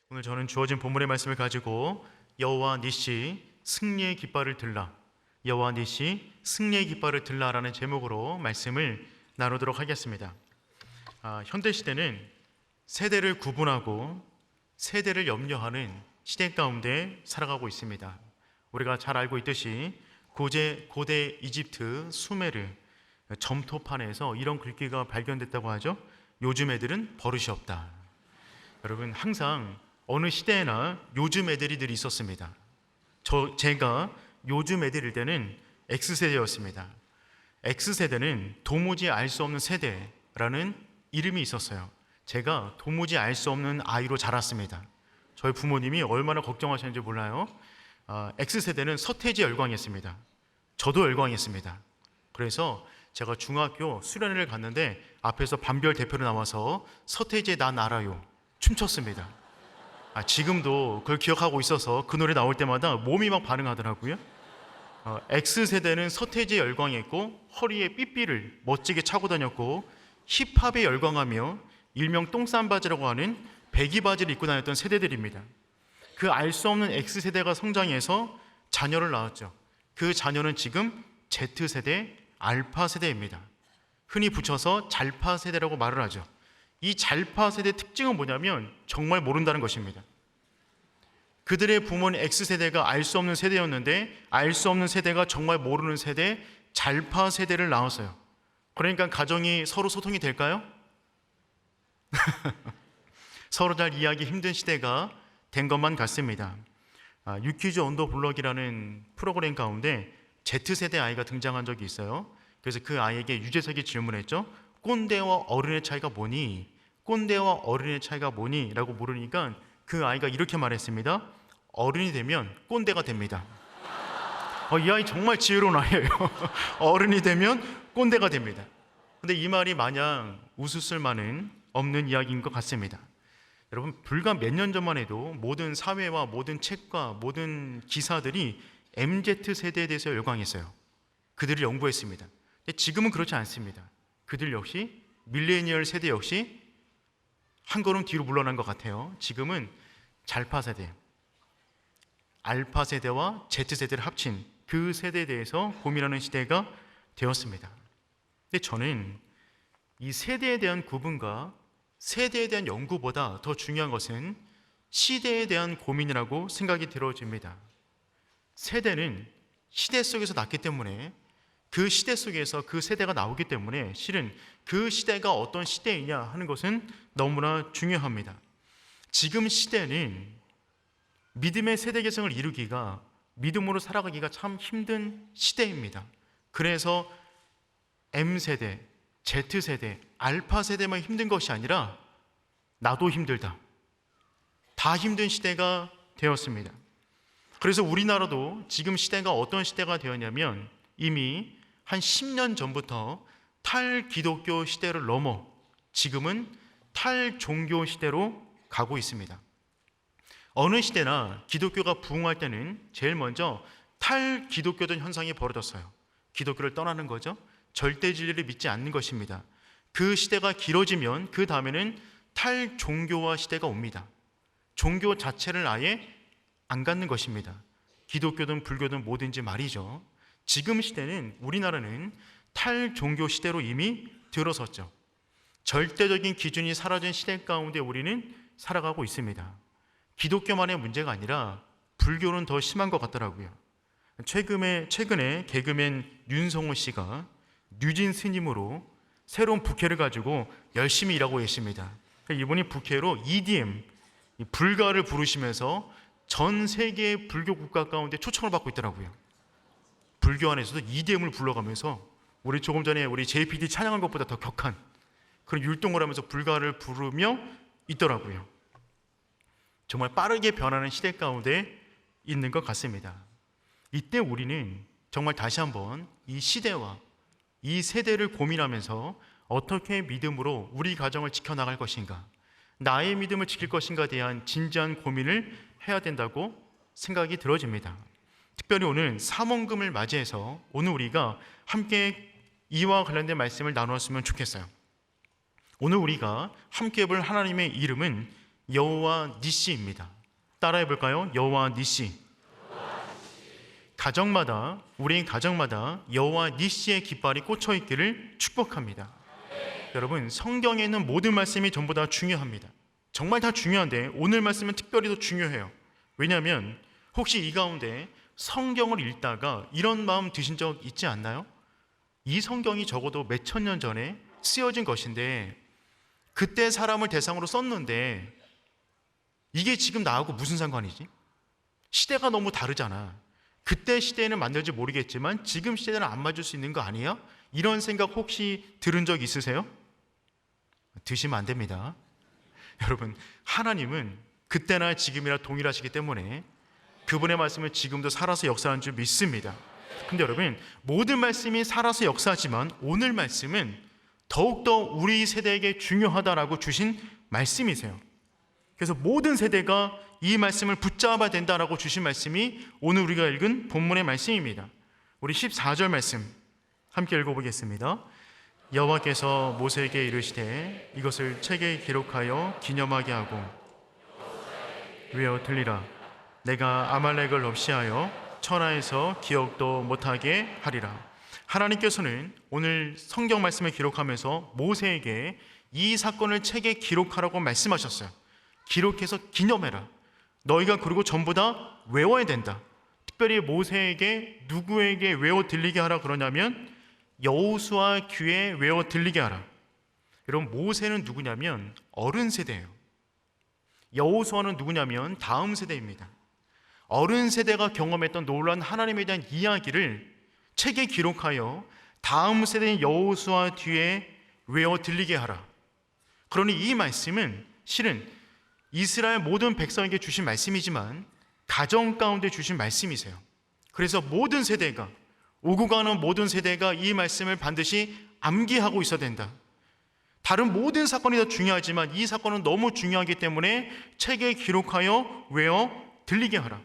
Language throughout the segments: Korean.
오늘 저는 주어진 본문의 말씀을 가지고 여호와 니시 승리의 깃발을 들라, 여호와 니시 승리의 깃발을 들라라는 제목으로 말씀을 나누도록 하겠습니다. 현대시대는 세대를 구분하고 세대를 염려하는 시대 가운데 살아가고 있습니다. 우리가 잘 알고 있듯이 고대 이집트 수메르 점토판에서 이런 글귀가 발견됐다고 하죠. 요즘 애들은 버릇이 없다. 여러분, 항상 어느 시대에나 요즘 애들이 늘 있었습니다. 제가 요즘 애들일 때는 X세대였습니다. X세대는 도무지 알 수 없는 세대라는 이름이 있었어요. 제가 도무지 알 수 없는 아이로 자랐습니다. 저희 부모님이 얼마나 걱정하셨는지 몰라요. X세대는 서태지 열광했습니다. 저도 열광했습니다. 그래서 제가 중학교 수련회를 갔는데 앞에서 반별 대표로 나와서 서태지의 난 알아요 춤췄습니다. 지금도 그걸 기억하고 있어서 그 노래 나올 때마다 몸이 막 반응하더라고요. X세대는 서태지에 열광했고 허리에 삐삐를 멋지게 차고 다녔고 힙합에 열광하며 일명 똥싼바지라고 하는 배기 바지를 입고 다녔던 세대들입니다. 그 알 수 없는 X세대가 성장해서 자녀를 낳았죠. 그 자녀는 지금 Z세대, 알파세대입니다. 흔히 붙여서 잘파세대라고 말을 하죠. 이 잘파세대의 특징은 뭐냐면 정말 모른다는 것입니다. 그들의 부모는 X세대가 알 수 없는 세대였는데 알 수 없는 세대가 정말 모르는 세대, 잘파세대를 낳았어요. 그러니까 가정이 서로 소통이 될까요? 서로 잘 이해하기 힘든 시대가 된 것만 같습니다. 유퀴즈 언더 블럭이라는 프로그램 가운데 Z세대 아이가 등장한 적이 있어요. 그래서 그 아이에게 유재석이 질문했죠. 꼰대와 어른의 차이가 뭐니? 꼰대와 어른의 차이가 뭐니? 라고 물으니까 그 아이가 이렇게 말했습니다. 어른이 되면 꼰대가 됩니다. 이 아이 정말 지혜로운 아이예요. 어른이 되면 꼰대가 됩니다. 근데 이 말이 마냥 웃을 만은 없는 이야기인 것 같습니다. 여러분, 불과 몇 년 전만 해도 모든 사회와 모든 책과 모든 기사들이 MZ세대에 대해서 열광했어요. 그들을 연구했습니다. 근데 지금은 그렇지 않습니다. 그들 역시 밀레니얼 세대 역시 한 걸음 뒤로 물러난 것 같아요. 지금은 잘파세대, 알파세대와 Z세대를 합친 그 세대에 대해서 고민하는 시대가 되었습니다. 근데 저는 이 세대에 대한 구분과 세대에 대한 연구보다 더 중요한 것은 시대에 대한 고민이라고 생각이 들어집니다. 세대는 시대 속에서 났기 때문에 그 시대 속에서 그 세대가 나오기 때문에 실은 그 시대가 어떤 시대이냐 하는 것은 너무나 중요합니다. 지금 시대는 믿음의 세대 개성을 이루기가, 믿음으로 살아가기가 참 힘든 시대입니다. 그래서 M세대, Z세대, 알파세대만 힘든 것이 아니라 나도 힘들다. 다 힘든 시대가 되었습니다. 그래서 우리나라도 지금 시대가 어떤 시대가 되었냐면 이미 한 10년 전부터 탈기독교 시대를 넘어 지금은 탈종교 시대로 가고 있습니다. 어느 시대나 기독교가 부흥할 때는 제일 먼저 탈기독교된 현상이 벌어졌어요. 기독교를 떠나는 거죠. 절대 진리를 믿지 않는 것입니다. 그 시대가 길어지면 그 다음에는 탈종교화 시대가 옵니다. 종교 자체를 아예 안 갖는 것입니다. 기독교든 불교든 뭐든지 말이죠. 지금 시대는, 우리나라는 탈종교 시대로 이미 들어섰죠. 절대적인 기준이 사라진 시대 가운데 우리는 살아가고 있습니다. 기독교만의 문제가 아니라 불교는 더 심한 것 같더라고요. 최근에 개그맨 윤성호 씨가 뉴진 스님으로 새로운 부캐를 가지고 열심히 일하고 계십니다. 이분이 부캐로 EDM, 불가를 부르시면서 전 세계 불교 국가 가운데 초청을 받고 있더라고요. 불교 안에서도 EDM을 불러가면서 우리 조금 전에 우리 JPD 찬양한 것보다 더 격한 그런 율동을 하면서 불가를 부르며 있더라고요. 정말 빠르게 변하는 시대 가운데 있는 것 같습니다. 이때 우리는 정말 다시 한번 이 시대와 이 세대를 고민하면서 어떻게 믿음으로 우리 가정을 지켜나갈 것인가, 나의 믿음을 지킬 것인가에 대한 진지한 고민을 해야 된다고 생각이 들어집니다. 특별히 오늘 삼원금을 맞이해서 오늘 우리가 함께 이와 관련된 말씀을 나누었으면 좋겠어요. 오늘 우리가 함께 볼 하나님의 이름은 여호와 니시입니다. 따라해 볼까요? 여호와 니시. 가정마다, 우리 가정마다 여호와 니시의 깃발이 꽂혀 있기를 축복합니다. 여러분, 성경에 있는 모든 말씀이 전부 다 중요합니다. 정말 다 중요한데 오늘 말씀은 특별히 더 중요해요. 왜냐하면 혹시 이 가운데 성경을 읽다가 이런 마음 드신 적 있지 않나요? 이 성경이 적어도 몇천 년 전에 쓰여진 것인데 그때 사람을 대상으로 썼는데 이게 지금 나하고 무슨 상관이지? 시대가 너무 다르잖아. 그때 시대에는 맞는지 모르겠지만 지금 시대는 안 맞을 수 있는 거 아니야? 이런 생각 혹시 들은 적 있으세요? 드시면 안 됩니다. 여러분, 하나님은 그때나 지금이나 동일하시기 때문에 그분의 말씀을 지금도 살아서 역사하는 줄 믿습니다. 근데 여러분, 모든 말씀이 살아서 역사하지만 오늘 말씀은 더욱더 우리 세대에게 중요하다라고 주신 말씀이세요. 그래서 모든 세대가 이 말씀을 붙잡아야 된다라고 주신 말씀이 오늘 우리가 읽은 본문의 말씀입니다. 우리 14절 말씀 함께 읽어보겠습니다. 여호와께서 모세에게 이르시되 이것을 책에 기록하여 기념하게 하고 외어 들리라. 내가 아말렉을 없이하여 천하에서 기억도 못하게 하리라. 하나님께서는 오늘 성경 말씀을 기록하면서 모세에게 이 사건을 책에 기록하라고 말씀하셨어요. 기록해서 기념해라. 너희가 그리고 전부 다 외워야 된다. 특별히 모세에게 누구에게 외워 들리게 하라 그러냐면 여호수아 귀에 외워 들리게 하라. 여러분, 모세는 누구냐면 어른 세대예요. 여호수아는 누구냐면 다음 세대입니다. 어른 세대가 경험했던 놀라운 하나님에 대한 이야기를 책에 기록하여 다음 세대인 여호수아 뒤에 외워 들리게 하라. 그러니 이 말씀은 실은 이스라엘 모든 백성에게 주신 말씀이지만 가정 가운데 주신 말씀이세요. 그래서 모든 세대가, 오고 가는 모든 세대가 이 말씀을 반드시 암기하고 있어야 된다. 다른 모든 사건이 더 중요하지만 이 사건은 너무 중요하기 때문에 책에 기록하여 외워 들리게 하라.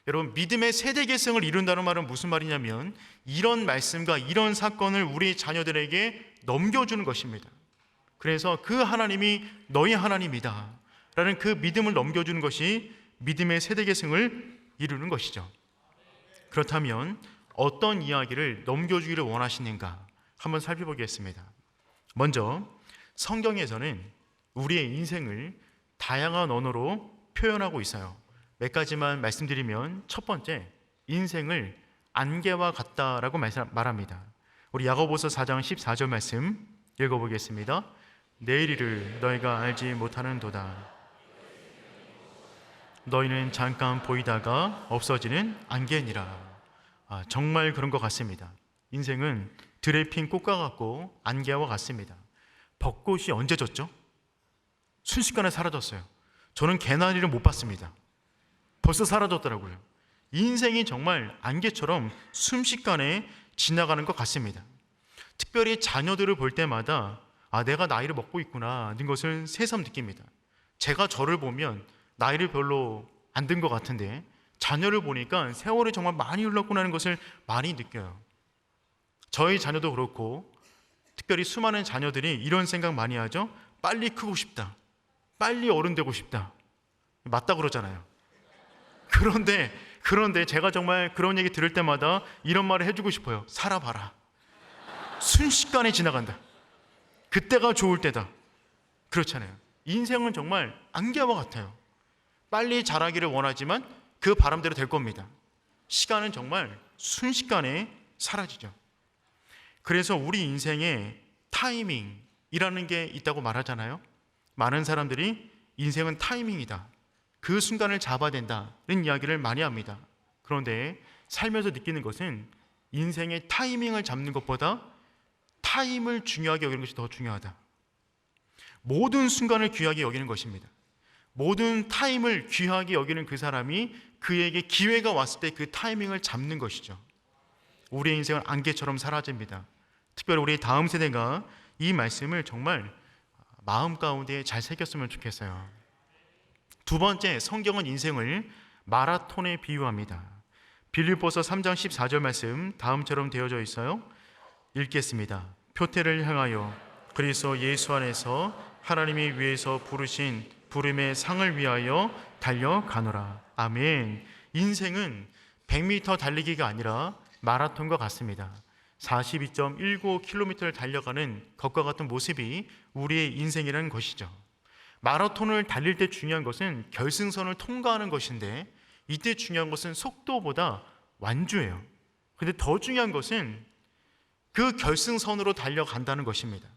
여러분, 믿음의 세대 계승을 이룬다는 말은 무슨 말이냐면 이런 말씀과 이런 사건을 우리 자녀들에게 넘겨주는 것입니다. 그래서 그 하나님이 너희 하나님이다 라는 그 믿음을 넘겨주는 것이 믿음의 세대 계승을 이루는 것이죠. 그렇다면 어떤 이야기를 넘겨주기를 원하시는가 한번 살펴보겠습니다. 먼저 성경에서는 우리의 인생을 다양한 언어로 표현하고 있어요. 몇 가지만 말씀드리면 첫 번째, 인생을 안개와 같다라고 말합니다. 우리 야고보서 4장 14절 말씀 읽어보겠습니다. 내일이를 너희가 알지 못하는도다. 너희는 잠깐 보이다가 없어지는 안개니라. 정말 그런 것 같습니다. 인생은 들에 핀 꽃과 같고 안개와 같습니다. 벚꽃이 언제 졌죠? 순식간에 사라졌어요. 저는 개나리를 못 봤습니다. 벌써 사라졌더라고요. 인생이 정말 안개처럼 순식간에 지나가는 것 같습니다. 특별히 자녀들을 볼 때마다 내가 나이를 먹고 있구나 하는 것을 새삼 느낍니다. 제가 저를 보면 나이를 별로 안 든 것 같은데 자녀를 보니까 세월이 정말 많이 흘렀구나 하는 것을 많이 느껴요. 저희 자녀도 그렇고 특별히 수많은 자녀들이 이런 생각 많이 하죠. 빨리 크고 싶다. 빨리 어른 되고 싶다. 맞다 그러잖아요. 그런데 제가 정말 그런 얘기 들을 때마다 이런 말을 해주고 싶어요. 살아봐라. 순식간에 지나간다. 그때가 좋을 때다. 그렇잖아요. 인생은 정말 안개와 같아요. 빨리 자라기를 원하지만 그 바람대로 될 겁니다. 시간은 정말 순식간에 사라지죠. 그래서 우리 인생에 타이밍이라는 게 있다고 말하잖아요. 많은 사람들이 인생은 타이밍이다. 그 순간을 잡아야 된다는 이야기를 많이 합니다. 그런데 살면서 느끼는 것은 인생의 타이밍을 잡는 것보다 타임을 중요하게 여기는 것이 더 중요하다. 모든 순간을 귀하게 여기는 것입니다. 모든 타임을 귀하게 여기는 그 사람이 그에게 기회가 왔을 때 그 타이밍을 잡는 것이죠. 우리의 인생은 안개처럼 사라집니다. 특별히 우리 다음 세대가 이 말씀을 정말 마음 가운데 잘 새겼으면 좋겠어요. 두 번째, 성경은 인생을 마라톤에 비유합니다. 빌립보서 3장 14절 말씀 다음처럼 되어져 있어요. 읽겠습니다. 표태를 향하여 그리스도 예수 안에서 하나님이 위에서 부르신 부름의 상을 위하여 달려가노라. 아멘. 인생은 100m 달리기가 아니라 마라톤과 같습니다. 42.19km를 달려가는 것과 같은 모습이 우리의 인생이라는 것이죠. 마라톤을 달릴 때 중요한 것은 결승선을 통과하는 것인데, 이때 중요한 것은 속도보다 완주예요. 근데 더 중요한 것은 그 결승선으로 달려간다는 것입니다.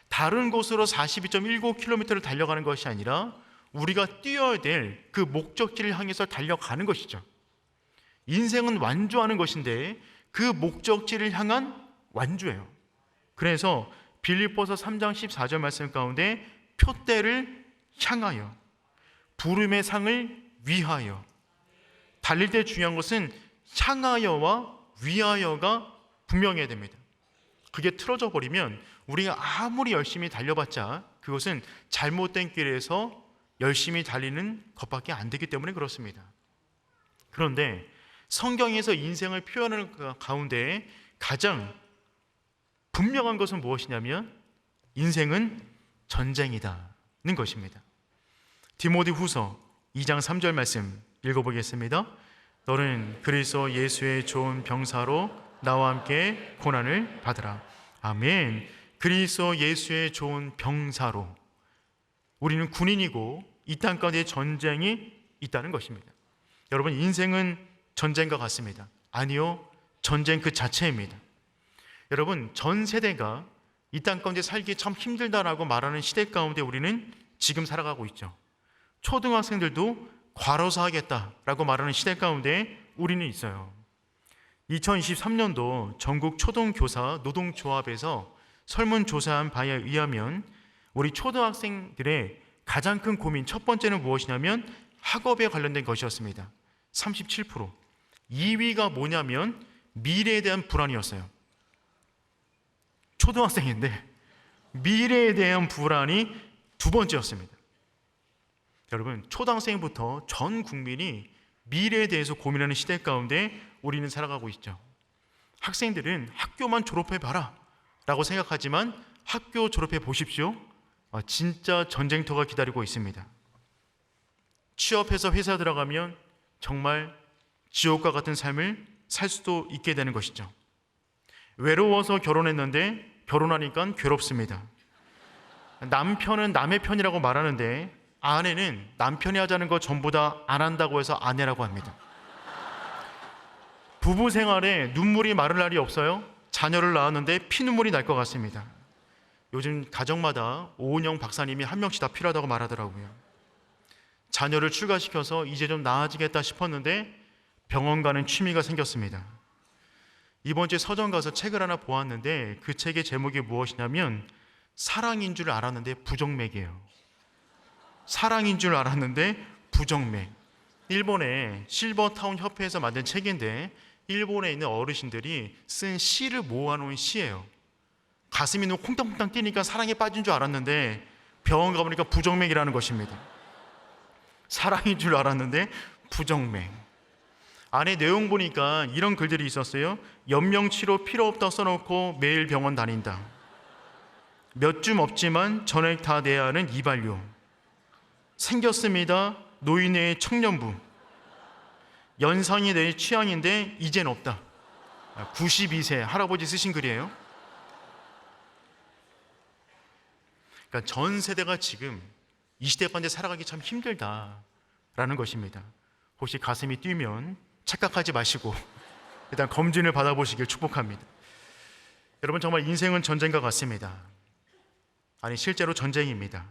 다른 곳으로 42.19km를 달려가는 것이 아니라 우리가 뛰어야 될 그 목적지를 향해서 달려가는 것이죠. 인생은 완주하는 것인데 그 목적지를 향한 완주예요. 그래서 빌립보서 3장 14절 말씀 가운데 표대를 향하여, 부름의 상을 위하여, 달릴 때 중요한 것은 향하여와 위하여가 분명해야 됩니다. 그게 틀어져 버리면 우리가 아무리 열심히 달려봤자 그것은 잘못된 길에서 열심히 달리는 것밖에 안 되기 때문에 그렇습니다. 그런데 성경에서 인생을 표현하는 가운데 가장 분명한 것은 무엇이냐면 인생은 전쟁이다는 것입니다. 디모데 후서 2장 3절 말씀 읽어보겠습니다. 너는 그리스도 예수의 좋은 병사로 나와 함께 고난을 받으라. 아멘. 그리스도 예수의 좋은 병사로, 우리는 군인이고 이 땅 가운데 전쟁이 있다는 것입니다. 여러분, 인생은 전쟁과 같습니다. 아니요, 전쟁 그 자체입니다. 여러분, 전 세대가 이 땅 가운데 살기 참 힘들다라고 말하는 시대 가운데 우리는 지금 살아가고 있죠. 초등학생들도 과로사 하겠다라고 말하는 시대 가운데 우리는 있어요. 2023년도 전국 초등교사 노동조합에서 설문조사한 바에 의하면 우리 초등학생들의 가장 큰 고민, 첫 번째는 무엇이냐면 학업에 관련된 것이었습니다. 37%. 2위가 뭐냐면 미래에 대한 불안이었어요. 초등학생인데 미래에 대한 불안이 두 번째였습니다. 여러분, 초등학생부터 전 국민이 미래에 대해서 고민하는 시대 가운데 우리는 살아가고 있죠. 학생들은 학교만 졸업해봐라 라고 생각하지만 학교 졸업해 보십시오. 진짜 전쟁터가 기다리고 있습니다. 취업해서 회사 들어가면 정말 지옥과 같은 삶을 살 수도 있게 되는 것이죠. 외로워서 결혼했는데 결혼하니까 괴롭습니다. 남편은 남의 편이라고 말하는데 아내는 남편이 하자는 거 전부 다 안 한다고 해서 아내라고 합니다. 부부 생활에 눈물이 마를 날이 없어요. 자녀를 낳았는데 피눈물이 날 것 같습니다. 요즘 가정마다 오은영 박사님이 한 명씩 다 필요하다고 말하더라고요. 자녀를 출가시켜서 이제 좀 나아지겠다 싶었는데 병원 가는 취미가 생겼습니다. 이번 주에 서점 가서 책을 하나 보았는데 그 책의 제목이 무엇이냐면 사랑인 줄 알았는데 부정맥이에요. 사랑인 줄 알았는데 부정맥. 일본의 실버타운 협회에서 만든 책인데 일본에 있는 어르신들이 쓴 시를 모아놓은 시예요. 가슴이 너무 콩땅콩땅 뛰니까 사랑에 빠진 줄 알았는데 병원 가보니까 부정맥이라는 것입니다. 사랑인 줄 알았는데 부정맥. 안에 내용 보니까 이런 글들이 있었어요. 연명치료 필요 없다 써놓고 매일 병원 다닌다. 몇 줌 없지만 전액 다 내야 하는 이발료. 생겼습니다. 노인의 청년부. 연상이 내 취향인데 이젠 없다. 92세 할아버지 쓰신 글이에요. 그러니까 전 세대가 지금 이 시대 가운데 살아가기 참 힘들다라는 것입니다. 혹시 가슴이 뛰면 착각하지 마시고 일단 검진을 받아보시길 축복합니다. 여러분, 정말 인생은 전쟁과 같습니다. 아니, 실제로 전쟁입니다.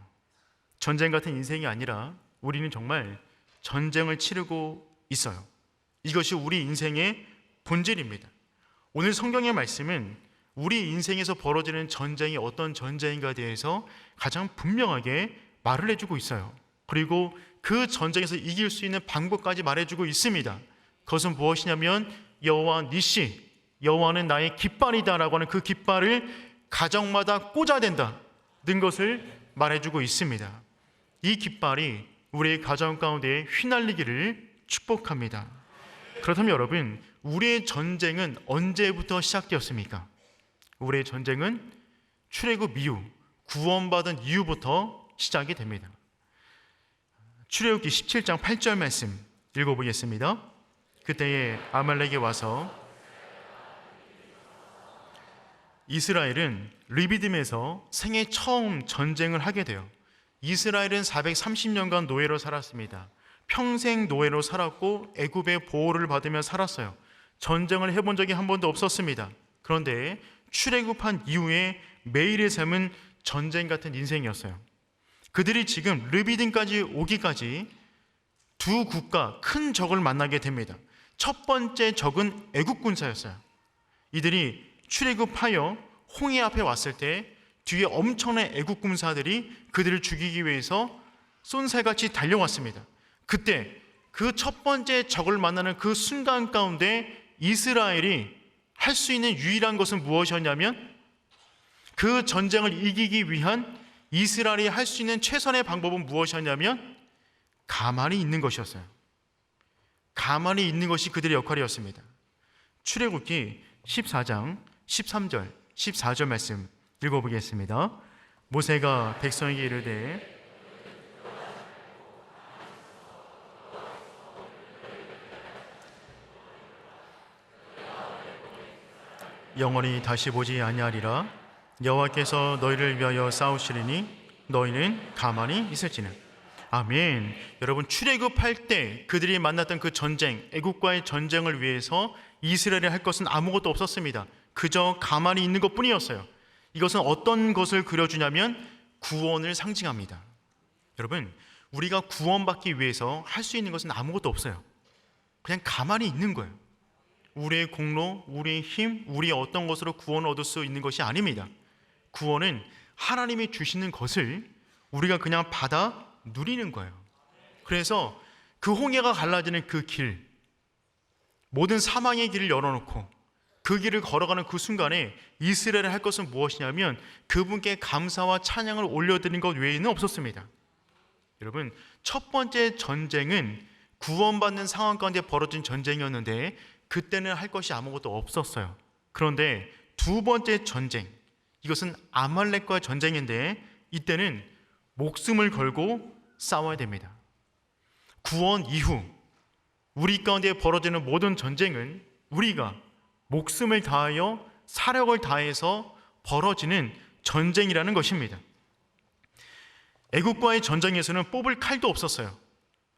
전쟁 같은 인생이 아니라 우리는 정말 전쟁을 치르고 있어요. 이것이 우리 인생의 본질입니다. 오늘 성경의 말씀은 우리 인생에서 벌어지는 전쟁이 어떤 전쟁인가에 대해서 가장 분명하게 말을 해주고 있어요. 그리고 그 전쟁에서 이길 수 있는 방법까지 말해주고 있습니다. 그것은 무엇이냐면 여호와 니시, 여호와는 나의 깃발이다라고 하는 그 깃발을 가정마다 꽂아야 된다는 것을 말해주고 있습니다. 이 깃발이 우리의 가정 가운데 휘날리기를 축복합니다. 그렇다면 여러분, 우리의 전쟁은 언제부터 시작되었습니까? 우리의 전쟁은 출애굽 이후, 구원받은 이후부터 시작이 됩니다. 출애굽기 17장 8절 말씀 읽어보겠습니다. 그때에 아말렉이 와서 이스라엘은 르비딤에서 생애 처음 전쟁을 하게 돼요. 이스라엘은 430년간 노예로 살았습니다. 평생 노예로 살았고 애굽의 보호를 받으며 살았어요. 전쟁을 해본 적이 한 번도 없었습니다. 그런데 출애굽한 이후에 매일의 삶은 전쟁 같은 인생이었어요. 그들이 지금 르비딤까지 오기까지 두 국가, 큰 적을 만나게 됩니다. 첫 번째 적은 애국 군사였어요. 이들이 출애굽하여 홍해 앞에 왔을 때 뒤에 엄청난 애국 군사들이 그들을 죽이기 위해서 쏜살같이 달려왔습니다. 그때 그 첫 번째 적을 만나는 그 순간 가운데 이스라엘이 할 수 있는 유일한 것은 무엇이었냐면, 그 전쟁을 이기기 위한 이스라엘이 할 수 있는 최선의 방법은 무엇이었냐면 가만히 있는 것이었어요. 가만히 있는 것이 그들의 역할이었습니다. 출애굽기 14장 13절 14절 말씀 읽어보겠습니다. 모세가 백성에게 이르되 영원히 다시 보지 아니하리라. 여호와께서 너희를 위하여 싸우시리니 너희는 가만히 있을지는. 아멘. 여러분, 출애굽할 때 그들이 만났던 그 전쟁, 애국과의 전쟁을 위해서 이스라엘이 할 것은 아무것도 없었습니다. 그저 가만히 있는 것뿐이었어요. 이것은 어떤 것을 그려주냐면 구원을 상징합니다. 여러분, 우리가 구원받기 위해서 할 수 있는 것은 아무것도 없어요. 그냥 가만히 있는 거예요. 우리의 공로, 우리의 힘, 우리의 어떤 것으로 구원을 얻을 수 있는 것이 아닙니다. 구원은 하나님이 주시는 것을 우리가 그냥 받아 누리는 거예요. 그래서 그 홍해가 갈라지는 그 길, 모든 사망의 길을 열어놓고 그 길을 걸어가는 그 순간에 이스라엘이 할 것은 무엇이냐면 그분께 감사와 찬양을 올려드리는 것 외에는 없었습니다. 여러분, 첫 번째 전쟁은 구원받는 상황 가운데 벌어진 전쟁이었는데 그때는 할 것이 아무것도 없었어요. 그런데 두 번째 전쟁, 이것은 아말렉과의 전쟁인데 이때는 목숨을 걸고 싸워야 됩니다. 구원 이후 우리 가운데 벌어지는 모든 전쟁은 우리가 목숨을 다하여 사력을 다해서 벌어지는 전쟁이라는 것입니다. 애국과의 전쟁에서는 뽑을 칼도 없었어요.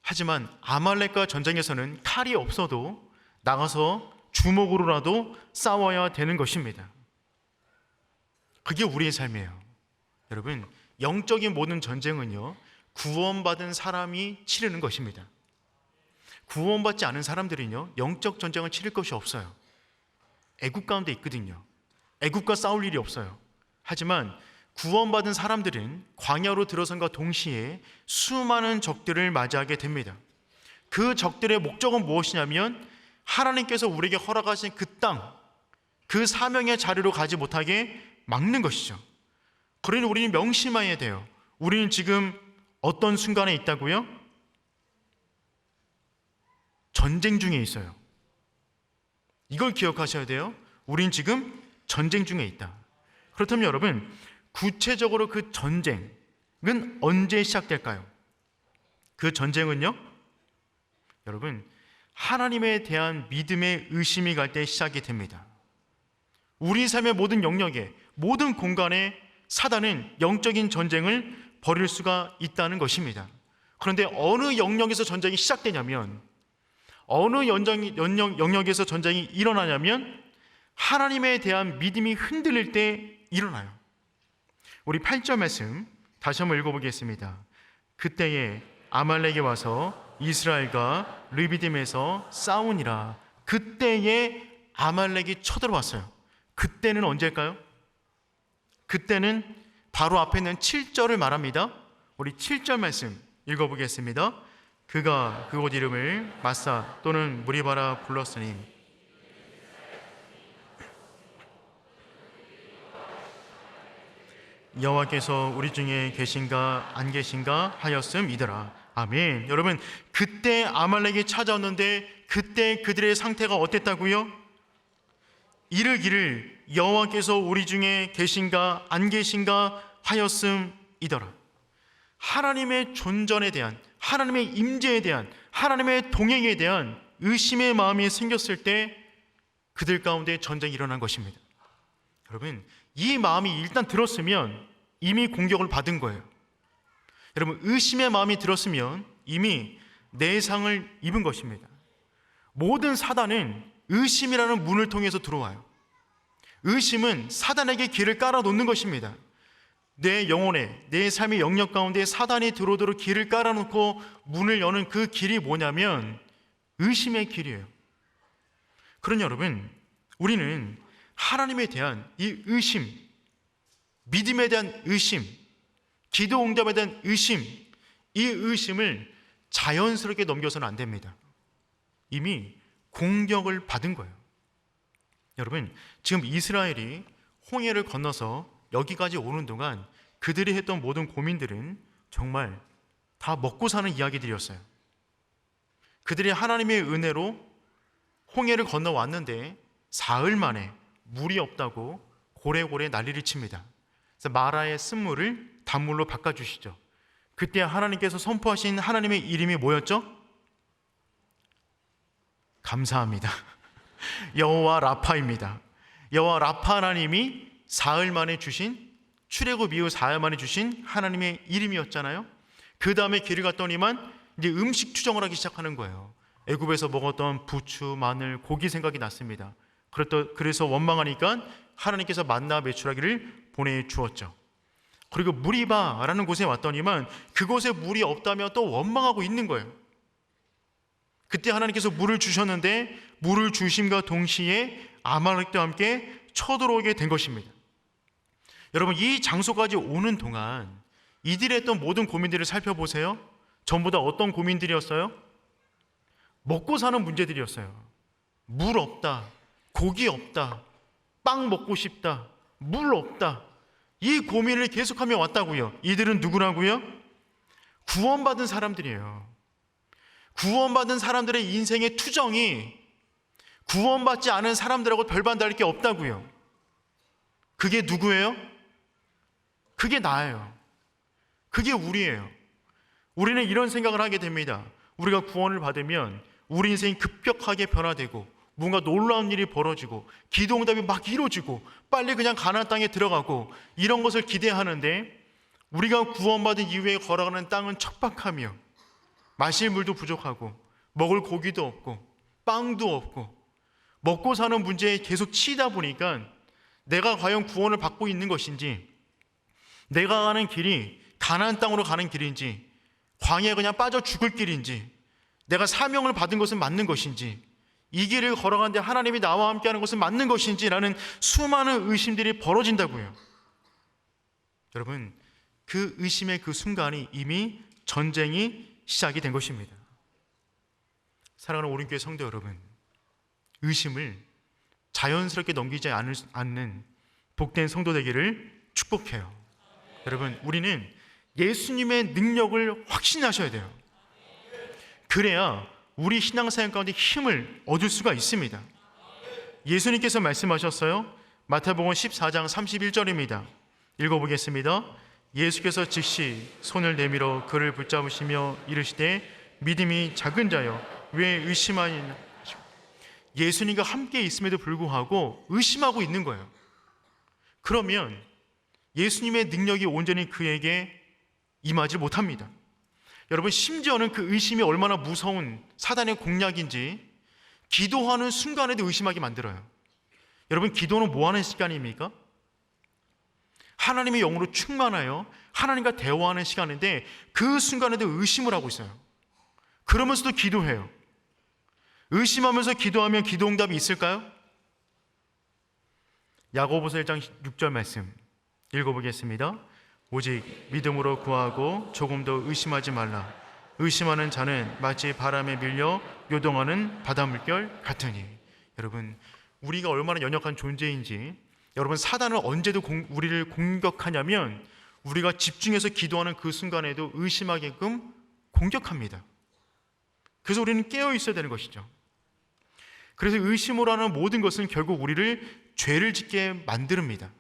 하지만 아말렉과 전쟁에서는 칼이 없어도 나가서 주먹으로라도 싸워야 되는 것입니다. 그게 우리의 삶이에요. 여러분, 영적인 모든 전쟁은요, 구원받은 사람이 치르는 것입니다. 구원받지 않은 사람들은요, 영적 전쟁을 치를 것이 없어요. 애국 가운데 있거든요. 애국과 싸울 일이 없어요. 하지만 구원받은 사람들은 광야로 들어선과 동시에 수많은 적들을 맞이하게 됩니다. 그 적들의 목적은 무엇이냐면 하나님께서 우리에게 허락하신 그 땅, 그 사명의 자리로 가지 못하게 막는 것이죠. 그러니 우리는 명심해야 돼요. 우리는 지금 어떤 순간에 있다고요? 전쟁 중에 있어요. 이걸 기억하셔야 돼요. 우린 지금 전쟁 중에 있다. 그렇다면 여러분, 구체적으로 그 전쟁은 언제 시작될까요? 그 전쟁은요, 여러분, 하나님에 대한 믿음의 의심이 갈 때 시작이 됩니다. 우리 삶의 모든 영역에, 모든 공간에 사단은 영적인 전쟁을 벌일 수가 있다는 것입니다. 그런데 어느 영역에서 전쟁이 시작되냐면, 어느 영역에서 전쟁이 일어나냐면 하나님에 대한 믿음이 흔들릴 때 일어나요. 우리 8절 말씀 다시 한번 읽어보겠습니다. 그때에 아말렉이 와서 이스라엘과 르비딤에서 싸우니라. 그때에 아말렉이 쳐들어왔어요. 그때는 언제일까요? 그때는 바로 앞에 있는 7절을 말합니다. 우리 7절 말씀 읽어보겠습니다. 그가 그곳 이름을 마사 또는 무리바라 불렀으니 여호와께서 우리 중에 계신가 안 계신가 하였음이더라. 아멘. 여러분, 그때 아말렉이 찾아왔는데 그때 그들의 상태가 어땠다고요? 이르기를 여호와께서 우리 중에 계신가 안 계신가 하였음이더라. 하나님의 존전에 대한, 하나님의 임재에 대한, 하나님의 동행에 대한 의심의 마음이 생겼을 때 그들 가운데 전쟁이 일어난 것입니다. 여러분, 이 마음이 일단 들었으면 이미 공격을 받은 거예요. 여러분, 의심의 마음이 들었으면 이미 내상을 입은 것입니다. 모든 사단은 의심이라는 문을 통해서 들어와요. 의심은 사단에게 길을 깔아놓는 것입니다. 내 영혼에, 내 삶의 영역 가운데 사단이 들어오도록 길을 깔아놓고 문을 여는 그 길이 뭐냐면 의심의 길이에요. 그러니 여러분, 우리는 하나님에 대한 이 의심, 믿음에 대한 의심, 기도 응답에 대한 의심, 이 의심을 자연스럽게 넘겨서는 안 됩니다. 이미 공격을 받은 거예요. 여러분, 지금 이스라엘이 홍해를 건너서 여기까지 오는 동안 그들이 했던 모든 고민들은 정말 다 먹고 사는 이야기들이었어요. 그들이 하나님의 은혜로 홍해를 건너왔는데 사흘 만에 물이 없다고 고래고래 난리를 칩니다. 그래서 마라의 쓴물을 단물로 바꿔주시죠. 그때 하나님께서 선포하신 하나님의 이름이 뭐였죠? 감사합니다. 여호와 라파입니다. 여호와 라파 하나님이 사흘 만에 주신, 출애굽 이후 사흘 만에 주신 하나님의 이름이었잖아요. 그 다음에 길을 갔더니만 이제 음식 추정을 하기 시작하는 거예요. 애굽에서 먹었던 부추, 마늘, 고기 생각이 났습니다. 그래서 원망하니까 하나님께서 만나 메추라기를 보내주었죠. 그리고 무리바라는 곳에 왔더니만 그곳에 물이 없다며 또 원망하고 있는 거예요. 그때 하나님께서 물을 주셨는데 물을 주심과 동시에 아말렉과 함께 쳐들어오게 된 것입니다. 여러분, 이 장소까지 오는 동안 이들이 했던 모든 고민들을 살펴보세요. 전부 다 어떤 고민들이었어요? 먹고 사는 문제들이었어요. 물 없다, 고기 없다, 빵 먹고 싶다, 물 없다, 이 고민을 계속하며 왔다고요. 이들은 누구라고요? 구원받은 사람들이에요. 구원받은 사람들의 인생의 투정이 구원받지 않은 사람들하고 별반 다를 게 없다고요. 그게 누구예요? 그게 나예요. 그게 우리예요. 우리는 이런 생각을 하게 됩니다. 우리가 구원을 받으면 우리 인생이 급격하게 변화되고 뭔가 놀라운 일이 벌어지고 기도 응답이 막 이루어지고 빨리 그냥 가나안 땅에 들어가고 이런 것을 기대하는데, 우리가 구원받은 이후에 걸어가는 땅은 척박하며 마실 물도 부족하고 먹을 고기도 없고 빵도 없고 먹고 사는 문제에 계속 치이다 보니까 내가 과연 구원을 받고 있는 것인지, 내가 가는 길이 가나안 땅으로 가는 길인지, 광야에 그냥 빠져 죽을 길인지, 내가 사명을 받은 것은 맞는 것인지, 이 길을 걸어가는데 하나님이 나와 함께하는 것은 맞는 것인지라는 수많은 의심들이 벌어진다고요. 여러분, 그 의심의 그 순간이 이미 전쟁이 시작이 된 것입니다. 사랑하는 오륜교회 성도 여러분, 의심을 자연스럽게 넘기지 않는 복된 성도 되기를 축복해요. 여러분, 우리는 예수님의 능력을 확신하셔야 돼요. 그래야 우리 신앙생활 가운데 힘을 얻을 수가 있습니다. 예수님께서 말씀하셨어요. 마태복음 14장 31절입니다. 읽어보겠습니다. 예수께서 즉시 손을 내밀어 그를 붙잡으시며 이르시되 믿음이 작은 자여 왜 의심하느냐. 예수님과 함께 있음에도 불구하고 의심하고 있는 거예요. 그러면 예수님의 능력이 온전히 그에게 임하지 못합니다. 여러분, 심지어는 그 의심이 얼마나 무서운 사단의 공략인지 기도하는 순간에도 의심하게 만들어요. 여러분, 기도는 뭐 하는 시간입니까? 하나님의 영으로 충만하여 하나님과 대화하는 시간인데 그 순간에도 의심을 하고 있어요. 그러면서도 기도해요. 의심하면서 기도하면 기도 응답이 있을까요? 야고보서 1장 6절 말씀 읽어보겠습니다. 오직 믿음으로 구하고 조금 더 의심하지 말라. 의심하는 자는 마치 바람에 밀려 요동하는 바닷물결 같으니. 여러분, 우리가 얼마나 연약한 존재인지, 여러분, 사단은 언제도 우리를 공격하냐면 우리가 집중해서 기도하는 그 순간에도 의심하게끔 공격합니다. 그래서 우리는 깨어 있어야 되는 것이죠. 그래서 의심으로 하는 모든 것은 결국 우리를 죄를 짓게 만듭니다.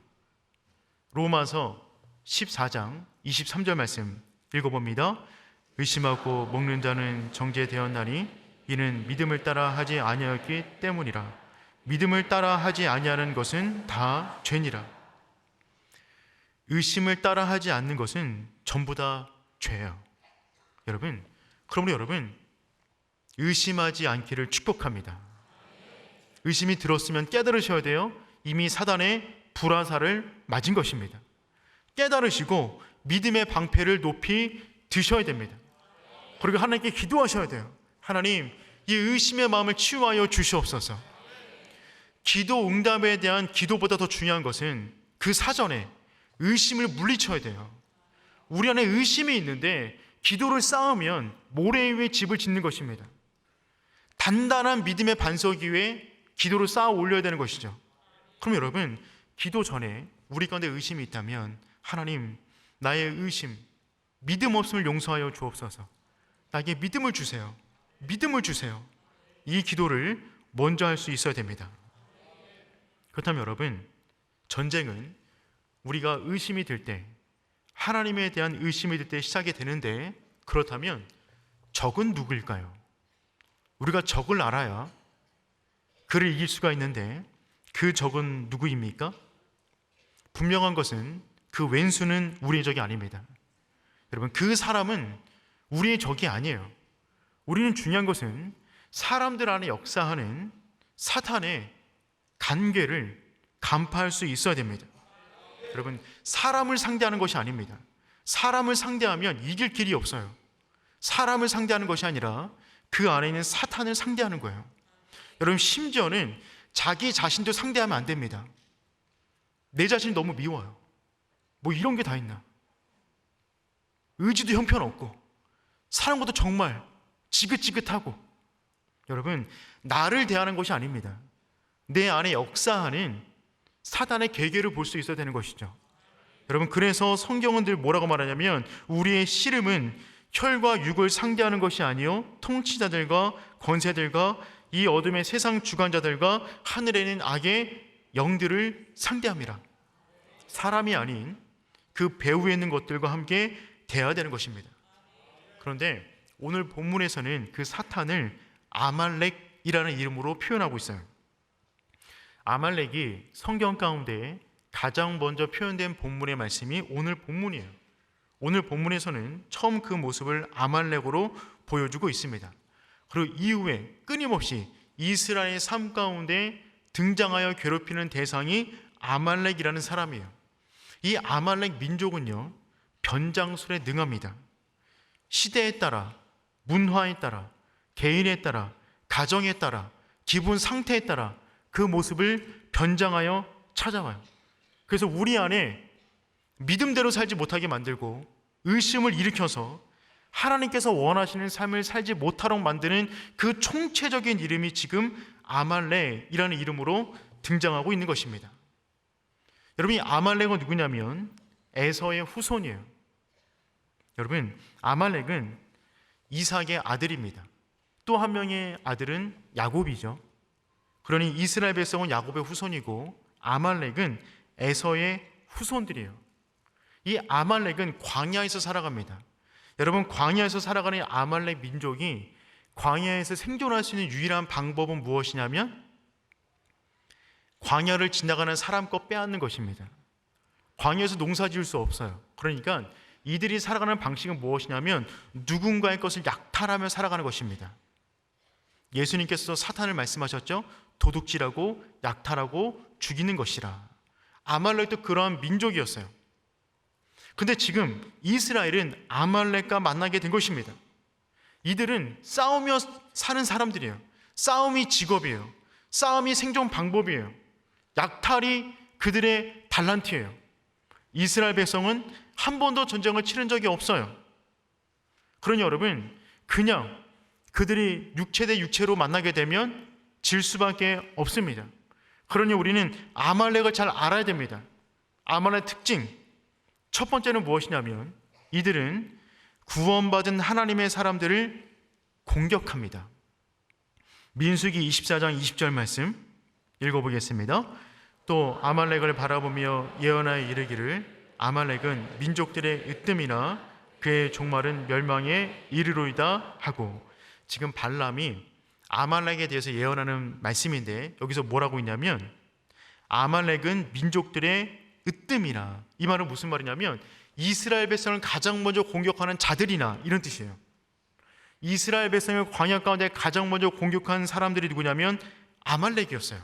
로마서 14장 23절 말씀 읽어봅니다. 의심하고 먹는 자는 정죄되었나니 이는 믿음을 따라 하지 아니하였기 때문이라. 믿음을 따라 하지 아니하는 것은 다 죄니라. 의심을 따라 하지 않는 것은 전부 다 죄예요. 여러분, 그러므로 여러분, 의심하지 않기를 축복합니다. 의심이 들었으면 깨달으셔야 돼요. 이미 사단의 불화살을 맞은 것입니다. 깨달으시고 믿음의 방패를 높이 드셔야 됩니다. 그리고 하나님께 기도하셔야 돼요. 하나님, 이 의심의 마음을 치유하여 주시옵소서. 기도 응답에 대한 기도보다 더 중요한 것은 그 사전에 의심을 물리쳐야 돼요. 우리 안에 의심이 있는데 기도를 쌓으면 모래 위에 집을 짓는 것입니다. 단단한 믿음의 반석 위에 기도를 쌓아 올려야 되는 것이죠. 그럼 여러분, 기도 전에 우리 가운데 의심이 있다면 하나님, 나의 의심, 믿음 없음을 용서하여 주옵소서. 나에게 믿음을 주세요. 믿음을 주세요. 이 기도를 먼저 할 수 있어야 됩니다. 그렇다면 여러분, 전쟁은 우리가 의심이 들 때, 하나님에 대한 의심이 들 때 시작이 되는데, 그렇다면 적은 누구일까요? 우리가 적을 알아야 그를 이길 수가 있는데 그 적은 누구입니까? 분명한 것은 그 왼수는 우리의 적이 아닙니다. 여러분, 그 사람은 우리의 적이 아니에요. 우리는 중요한 것은 사람들 안에 역사하는 사탄의 간계를 간파할 수 있어야 됩니다. 여러분, 사람을 상대하는 것이 아닙니다. 사람을 상대하면 이길 길이 없어요. 사람을 상대하는 것이 아니라 그 안에 있는 사탄을 상대하는 거예요. 여러분, 심지어는 자기 자신도 상대하면 안 됩니다. 내 자신이 너무 미워요. 뭐 이런 게 다 있나? 의지도 형편없고 사는 것도 정말 지긋지긋하고. 여러분, 나를 대하는 것이 아닙니다. 내 안에 역사하는 사단의 계계를 볼 수 있어야 되는 것이죠. 여러분, 그래서 성경은 늘 뭐라고 말하냐면 우리의 씨름은 혈과 육을 상대하는 것이 아니요 통치자들과 권세들과 이 어둠의 세상 주관자들과 하늘에 있는 악의 영들을 상대합니다. 사람이 아닌 그 배후에 있는 것들과 함께 대해야 되는 것입니다. 그런데 오늘 본문에서는 그 사탄을 아말렉이라는 이름으로 표현하고 있어요. 아말렉이 성경 가운데 가장 먼저 표현된 본문의 말씀이 오늘 본문이에요. 오늘 본문에서는 처음 그 모습을 아말렉으로 보여주고 있습니다. 그리고 이후에 끊임없이 이스라엘의 삶 가운데 등장하여 괴롭히는 대상이 아말렉이라는 사람이에요. 이 아말렉 민족은요, 변장술에 능합니다. 시대에 따라, 문화에 따라, 개인에 따라, 가정에 따라, 기분 상태에 따라 그 모습을 변장하여 찾아와요. 그래서 우리 안에 믿음대로 살지 못하게 만들고 의심을 일으켜서 하나님께서 원하시는 삶을 살지 못하도록 만드는 그 총체적인 이름이 지금 아말렉이라는 이름으로 등장하고 있는 것입니다. 여러분, 이 아말렉은 누구냐면 에서의 후손이에요. 여러분, 아말렉은 이삭의 아들입니다. 또 한 명의 아들은 야곱이죠. 그러니 이스라엘 백성은 야곱의 후손이고 아말렉은 에서의 후손들이에요. 이 아말렉은 광야에서 살아갑니다. 여러분, 광야에서 살아가는 아말렉 민족이 광야에서 생존할 수 있는 유일한 방법은 무엇이냐면 광야를 지나가는 사람 것 빼앗는 것입니다. 광야에서 농사 지을 수 없어요. 그러니까 이들이 살아가는 방식은 무엇이냐면 누군가의 것을 약탈하며 살아가는 것입니다. 예수님께서 사탄을 말씀하셨죠. 도둑질하고 약탈하고 죽이는 것이라. 아말렉도 그러한 민족이었어요. 근데 지금 이스라엘은 아말렉과 만나게 된 것입니다. 이들은 싸우며 사는 사람들이에요. 싸움이 직업이에요. 싸움이 생존 방법이에요. 약탈이 그들의 달란트예요. 이스라엘 백성은 한 번도 전쟁을 치른 적이 없어요. 그러니 여러분, 그냥 그들이 육체 대 육체로 만나게 되면 질 수밖에 없습니다. 그러니 우리는 아말렉을 잘 알아야 됩니다. 아말렉 특징, 첫 번째는 무엇이냐면 이들은 구원받은 하나님의 사람들을 공격합니다. 민수기 24장 20절 말씀 읽어보겠습니다. 또 아말렉을 바라보며 예언하여 이르기를 아말렉은 민족들의 으뜸이나 그의 종말은 멸망에 이르로이다 하고, 지금 발람이 아말렉에 대해서 예언하는 말씀인데 여기서 뭐라고 있냐면 아말렉은 민족들의 으뜸이나, 이 말은 무슨 말이냐면 이스라엘 백성을 가장 먼저 공격하는 자들이나 이런 뜻이에요. 이스라엘 백성을 광야 가운데 가장 먼저 공격한 사람들이 누구냐면 아말렉이었어요.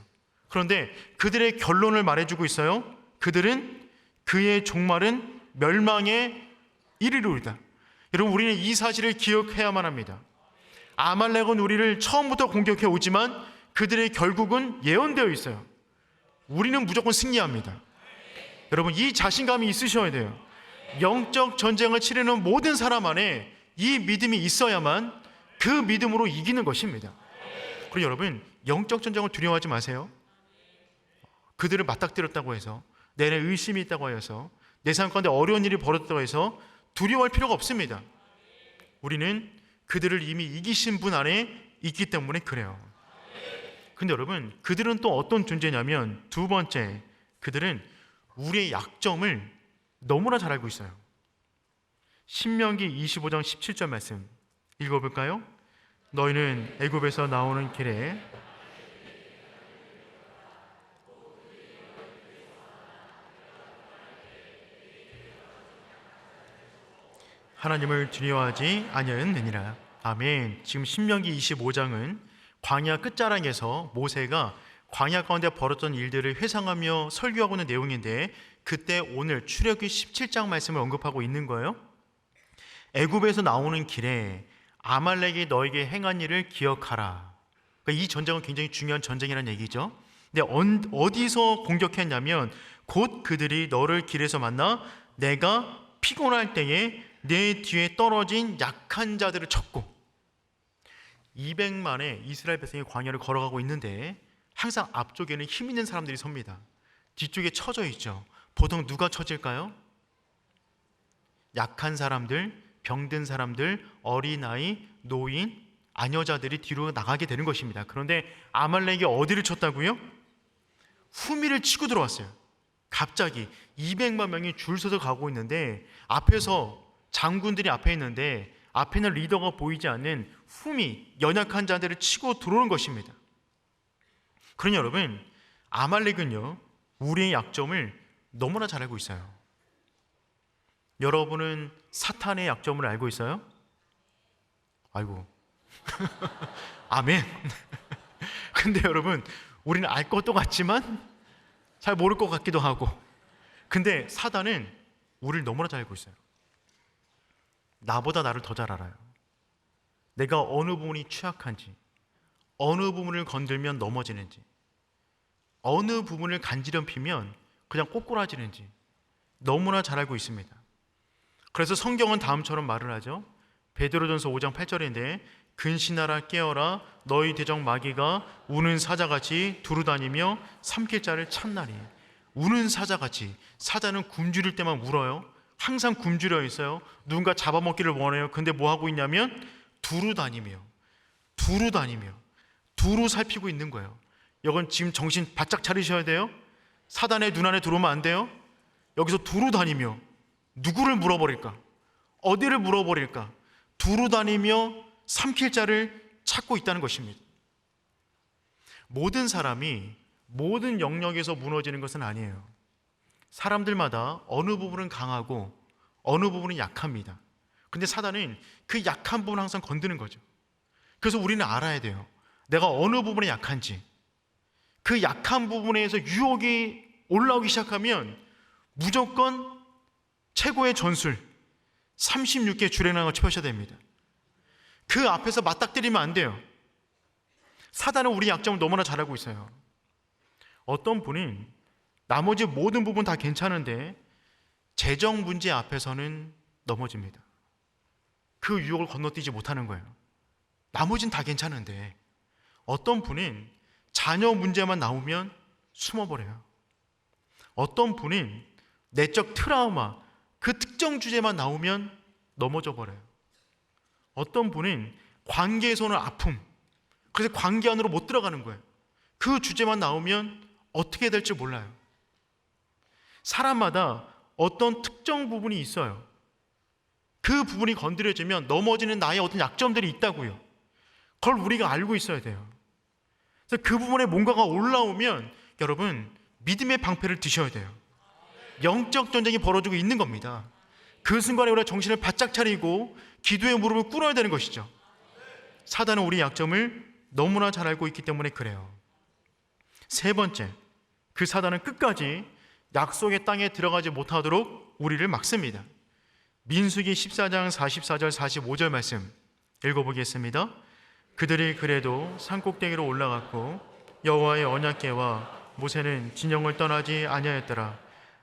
그런데 그들의 결론을 말해주고 있어요. 그들은 그의 종말은 멸망에 이르리로다. 여러분, 우리는 이 사실을 기억해야만 합니다. 아말렉은 우리를 처음부터 공격해 오지만 그들의 결국은 예언되어 있어요. 우리는 무조건 승리합니다. 여러분, 이 자신감이 있으셔야 돼요. 영적 전쟁을 치르는 모든 사람 안에 이 믿음이 있어야만 그 믿음으로 이기는 것입니다. 그리고 여러분, 영적 전쟁을 두려워하지 마세요. 그들을 맞닥뜨렸다고 해서, 내 안에 의심이 있다고 해서, 내 삶 가운데 어려운 일이 벌어졌다고 해서 두려워할 필요가 없습니다. 우리는 그들을 이미 이기신 분 안에 있기 때문에 그래요. 근데 여러분, 그들은 또 어떤 존재냐면, 두 번째, 그들은 우리의 약점을 너무나 잘 알고 있어요. 신명기 25장 17절 말씀 읽어볼까요? 너희는 애굽에서 나오는 길에 하나님을 두려워하지 아니하였느니라. 아멘. 지금 신명기 25장은 광야 끝자락에서 모세가 광야 가운데 벌어졌던 일들을 회상하며 설교하고 있는 내용인데, 그때 오늘 출애굽기 17장 말씀을 언급하고 있는 거예요. 애굽에서 나오는 길에 아말렉이 너에게 행한 일을 기억하라. 그러니까 이 전쟁은 굉장히 중요한 전쟁이라는 얘기죠. 근데 어디서 공격했냐면 곧 그들이 너를 길에서 만나 내가 피곤할 때에 내 뒤에 떨어진 약한 자들을 쳤고, 200만의 이스라엘 백성이 광야를 걸어가고 있는데 항상 앞쪽에는 힘 있는 사람들이 섭니다. 뒤쪽에 처져 있죠. 보통 누가 처질까요? 약한 사람들, 병든 사람들, 어린아이, 노인, 아녀자들이 뒤로 나가게 되는 것입니다. 그런데 아말렉이 어디를 쳤다고요? 후미를 치고 들어왔어요. 갑자기 200만 명이 줄 서서 가고 있는데 앞에서 장군들이 앞에 있는데 앞에 있는 리더가 보이지 않는 후미, 연약한 자들을 치고 들어오는 것입니다. 그러니 여러분, 아말렉은요, 우리의 약점을 너무나 잘 알고 있어요. 여러분은 사탄의 약점을 알고 있어요? 아이고 아멘. 근데 여러분, 우리는 알 것도 같지만 잘 모를 것 같기도 하고, 근데 사단은 우리를 너무나 잘 알고 있어요. 나보다 나를 더 잘 알아요. 내가 어느 부분이 취약한지, 어느 부분을 건들면 넘어지는지, 어느 부분을 간지럼피면 그냥 꼬꾸라지는지 너무나 잘 알고 있습니다. 그래서 성경은 다음처럼 말을 하죠. 베드로전서 5장 8절인데 근신하라 깨어라 너희 대적 마귀가 우는 사자같이 두루다니며 삼킬 자를 찾나니. 우는 사자같이, 사자는 굶주릴 때만 울어요. 항상 굶주려 있어요. 누군가 잡아먹기를 원해요. 근데 뭐 하고 있냐면 두루다니며 두루 살피고 있는 거예요. 이건 지금 정신 바짝 차리셔야 돼요. 사단의 눈 안에 들어오면 안 돼요. 여기서 두루다니며 누구를 물어버릴까? 어디를 물어버릴까? 두루다니며 삼킬 자를 찾고 있다는 것입니다. 모든 사람이 모든 영역에서 무너지는 것은 아니에요. 사람들마다 어느 부분은 강하고 어느 부분은 약합니다. 근데 사단은 그 약한 부분을 항상 건드는 거죠. 그래서 우리는 알아야 돼요. 내가 어느 부분에 약한지. 그 약한 부분에서 유혹이 올라오기 시작하면 무조건 최고의 전술 36개 주례랑을 펴셔야 됩니다. 그 앞에서 맞닥뜨리면 안 돼요. 사단은 우리 약점을 너무나 잘 알고 있어요. 어떤 분은 나머지 모든 부분 다 괜찮은데 재정 문제 앞에서는 넘어집니다. 그 유혹을 건너뛰지 못하는 거예요. 나머지는 다 괜찮은데 어떤 분은 자녀 문제만 나오면 숨어버려요. 어떤 분은 내적 트라우마, 그 특정 주제만 나오면 넘어져 버려요. 어떤 분은 관계에서는 아픔, 그래서 관계 안으로 못 들어가는 거예요. 그 주제만 나오면 어떻게 될지 몰라요. 사람마다 어떤 특정 부분이 있어요. 그 부분이 건드려지면 넘어지는 나의 어떤 약점들이 있다고요. 그걸 우리가 알고 있어야 돼요. 그래서 그 부분에 뭔가가 올라오면 여러분 믿음의 방패를 드셔야 돼요. 영적 전쟁이 벌어지고 있는 겁니다. 그 순간에 우리가 정신을 바짝 차리고 기도의 무릎을 꿇어야 되는 것이죠. 사단은 우리의 약점을 너무나 잘 알고 있기 때문에 그래요. 세 번째, 그 사단은 끝까지 약속의 땅에 들어가지 못하도록 우리를 막습니다. 민수기 14장 44절 45절 말씀 읽어보겠습니다. 그들이 그래도 산꼭대기로 올라갔고 여호와의 언약궤와 모세는 진영을 떠나지 아니하였더라.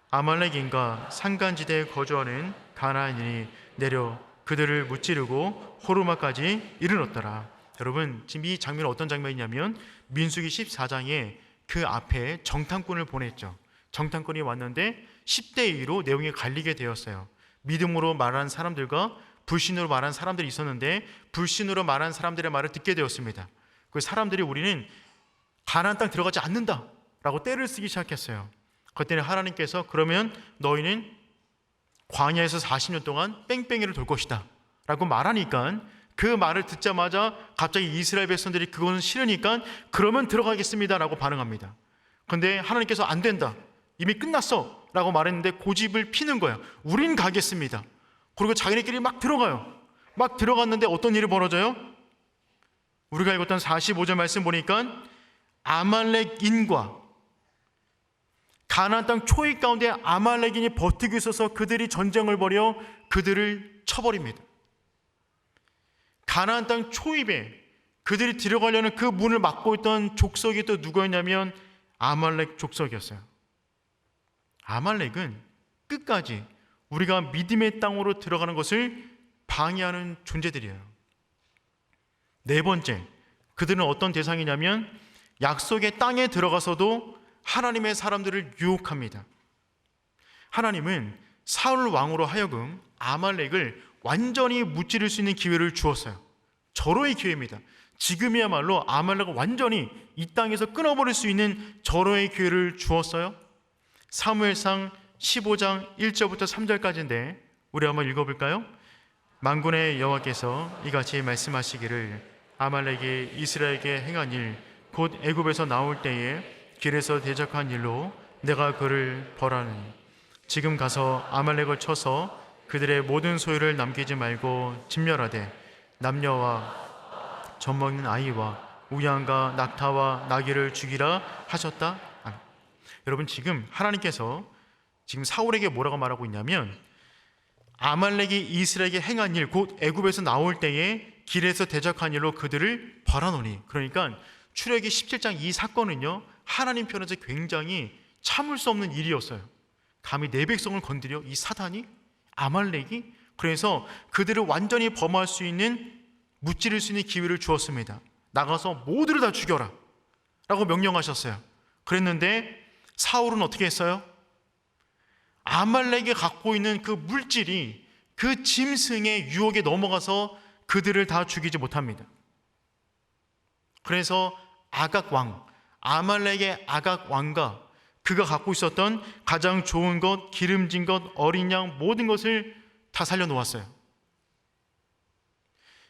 아말렉인과 산간지대에 거주하는 가나안인이 내려 그들을 무찌르고 호르마까지 이르렀더라. 여러분 지금 이 장면은 어떤 장면이냐면 민수기 14장에 그 앞에 정탐꾼을 보냈죠. 정탐꾼이 왔는데 10대 2로 내용이 갈리게 되었어요. 믿음으로 말한 사람들과 불신으로 말한 사람들이 있었는데 불신으로 말한 사람들의 말을 듣게 되었습니다. 그 사람들이 우리는 가나안 땅 들어가지 않는다 라고 떼를 쓰기 시작했어요. 그때는 하나님께서 그러면 너희는 광야에서 40년 동안 뺑뺑이를 돌 것이다 라고 말하니까 그 말을 듣자마자 갑자기 이스라엘 백성들이 그거는 싫으니까 그러면 들어가겠습니다 라고 반응합니다. 그런데 하나님께서 안 된다, 이미 끝났어 라고 말했는데 고집을 피는 거야. 우린 가겠습니다. 그리고 자기네끼리 막 들어가요. 막 들어갔는데 어떤 일이 벌어져요? 우리가 읽었던 45절 말씀 보니까 아말렉인과 가나안 땅 초입 가운데 아말렉인이 버티고 있어서 그들이 전쟁을 벌여 그들을 쳐버립니다. 가나안 땅 초입에 그들이 들어가려는 그 문을 막고 있던 족속이 또 누구였냐면 아말렉 족속이었어요. 아말렉은 끝까지 우리가 믿음의 땅으로 들어가는 것을 방해하는 존재들이에요. 네 번째, 그들은 어떤 대상이냐면 약속의 땅에 들어가서도 하나님의 사람들을 유혹합니다. 하나님은 사울 왕으로 하여금 아말렉을 완전히 무찌를 수 있는 기회를 주었어요. 절호의 기회입니다. 지금이야말로 아말렉을 완전히 이 땅에서 끊어버릴 수 있는 절호의 기회를 주었어요. 사무엘상 15장 1절부터 3절까지인데 우리 한번 읽어볼까요? 만군의 여호와께서 이같이 말씀하시기를 아말렉이 이스라엘에게 행한 일 곧 애굽에서 나올 때에 길에서 대적한 일로 내가 그를 벌하느니 지금 가서 아말렉을 쳐서 그들의 모든 소유를 남기지 말고 진멸하되 남녀와 젖먹는 아이와 우양과 낙타와 나귀를 죽이라 하셨다. 여러분 지금 하나님께서 지금 사울에게 뭐라고 말하고 있냐면 아말렉이 이스라엘에게 행한 일 곧 애굽에서 나올 때에 길에서 대적한 일로 그들을 벌하노니, 그러니까 출애굽기 17장 이 사건은요 하나님 편에서 굉장히 참을 수 없는 일이었어요. 감히 내 백성을 건드려 이 사단이 아말렉이, 그래서 그들을 완전히 범할 수 있는 무찌를 수 있는 기회를 주었습니다. 나가서 모두를 다 죽여라 라고 명령하셨어요. 그랬는데 사울은 어떻게 했어요? 아말렉이 갖고 있는 그 물질이 그 짐승의 유혹에 넘어가서 그들을 다 죽이지 못합니다. 그래서 아각 왕, 아말렉의 아각 왕과 그가 갖고 있었던 가장 좋은 것, 기름진 것, 어린 양 모든 것을 다 살려놓았어요.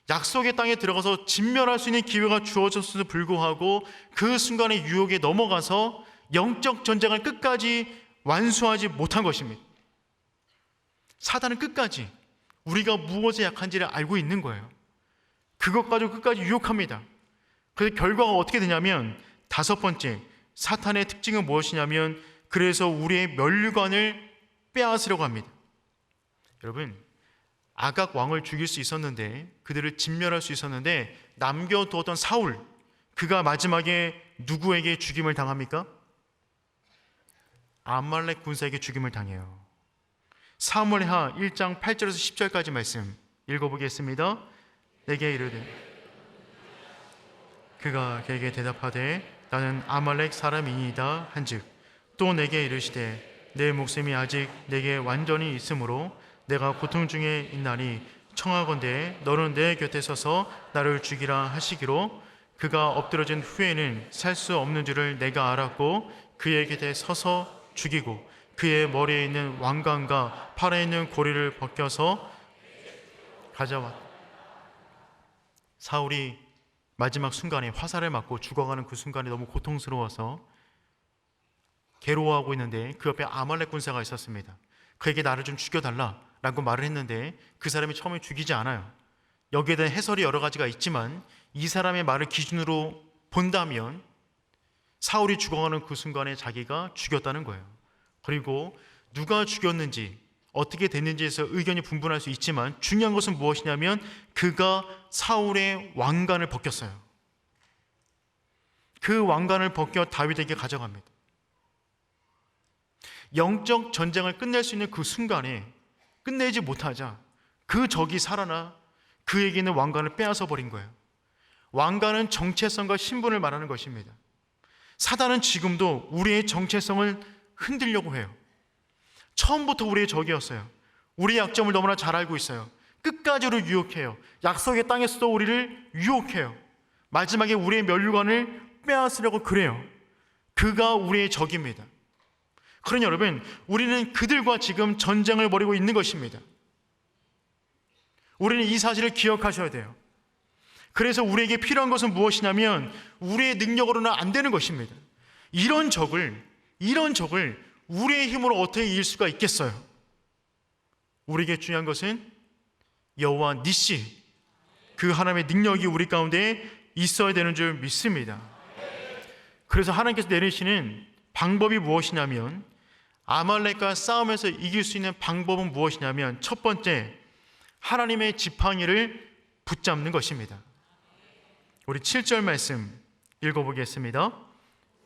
약속의 땅에 들어가서 진멸할 수 있는 기회가 주어졌음에도 불구하고 그 순간의 유혹에 넘어가서 영적 전쟁을 끝까지 완수하지 못한 것입니다. 사단은 끝까지 우리가 무엇에 약한지를 알고 있는 거예요. 그것 가지고 끝까지 유혹합니다. 그래서 결과가 어떻게 되냐면 다섯 번째, 사탄의 특징은 무엇이냐면 그래서 우리의 면류관을 빼앗으려고 합니다. 여러분, 아각 왕을 죽일 수 있었는데, 그들을 진멸할 수 있었는데 남겨두었던 사울, 그가 마지막에 누구에게 죽임을 당합니까? 아말렉 군사에게 죽임을 당해요. 사무엘하 1장 8절에서 10절까지 말씀 읽어보겠습니다. 내게 이르되 그가 그에게 대답하되 나는 아말렉 사람이니이다 한즉 또 내게 이르시되 내 목숨이 아직 내게 완전히 있으므로 내가 고통 중에 있나니 청하건대 너는 내 곁에 서서 나를 죽이라 하시기로 그가 엎드러진 후에는 살 수 없는 줄을 내가 알았고 그의 곁에 서서 죽이고 그의 머리에 있는 왕관과 팔에 있는 고리를 벗겨서 가져왔다. 사울이 마지막 순간에 화살을 맞고 죽어가는 그 순간에 너무 고통스러워서 괴로워하고 있는데 그 옆에 아말렉 군사가 있었습니다. 그에게 나를 좀 죽여달라라고 말을 했는데 그 사람이 처음에 죽이지 않아요. 여기에 대한 해설이 여러 가지가 있지만 이 사람의 말을 기준으로 본다면 사울이 죽어가는 그 순간에 자기가 죽였다는 거예요. 그리고 누가 죽였는지 어떻게 됐는지에서 의견이 분분할 수 있지만 중요한 것은 무엇이냐면 그가 사울의 왕관을 벗겼어요. 그 왕관을 벗겨 다윗에게 가져갑니다. 영적 전쟁을 끝낼 수 있는 그 순간에 끝내지 못하자 그 적이 살아나 그에게 있는 왕관을 빼앗아 버린 거예요. 왕관은 정체성과 신분을 말하는 것입니다. 사단은 지금도 우리의 정체성을 흔들려고 해요. 처음부터 우리의 적이었어요. 우리의 약점을 너무나 잘 알고 있어요. 끝까지 우리를 유혹해요. 약속의 땅에서도 우리를 유혹해요. 마지막에 우리의 면류관을 빼앗으려고 그래요. 그가 우리의 적입니다. 그러니 여러분, 우리는 그들과 지금 전쟁을 벌이고 있는 것입니다. 우리는 이 사실을 기억하셔야 돼요. 그래서 우리에게 필요한 것은 무엇이냐면 우리의 능력으로는 안 되는 것입니다. 이런 적을 우리의 힘으로 어떻게 이길 수가 있겠어요? 우리에게 중요한 것은 여호와 니시, 그 하나님의 능력이 우리 가운데 있어야 되는 줄 믿습니다. 그래서 하나님께서 내리시는 방법이 무엇이냐면 아말렉과 싸움에서 이길 수 있는 방법은 무엇이냐면 첫 번째, 하나님의 지팡이를 붙잡는 것입니다. 우리 7절 말씀 읽어보겠습니다.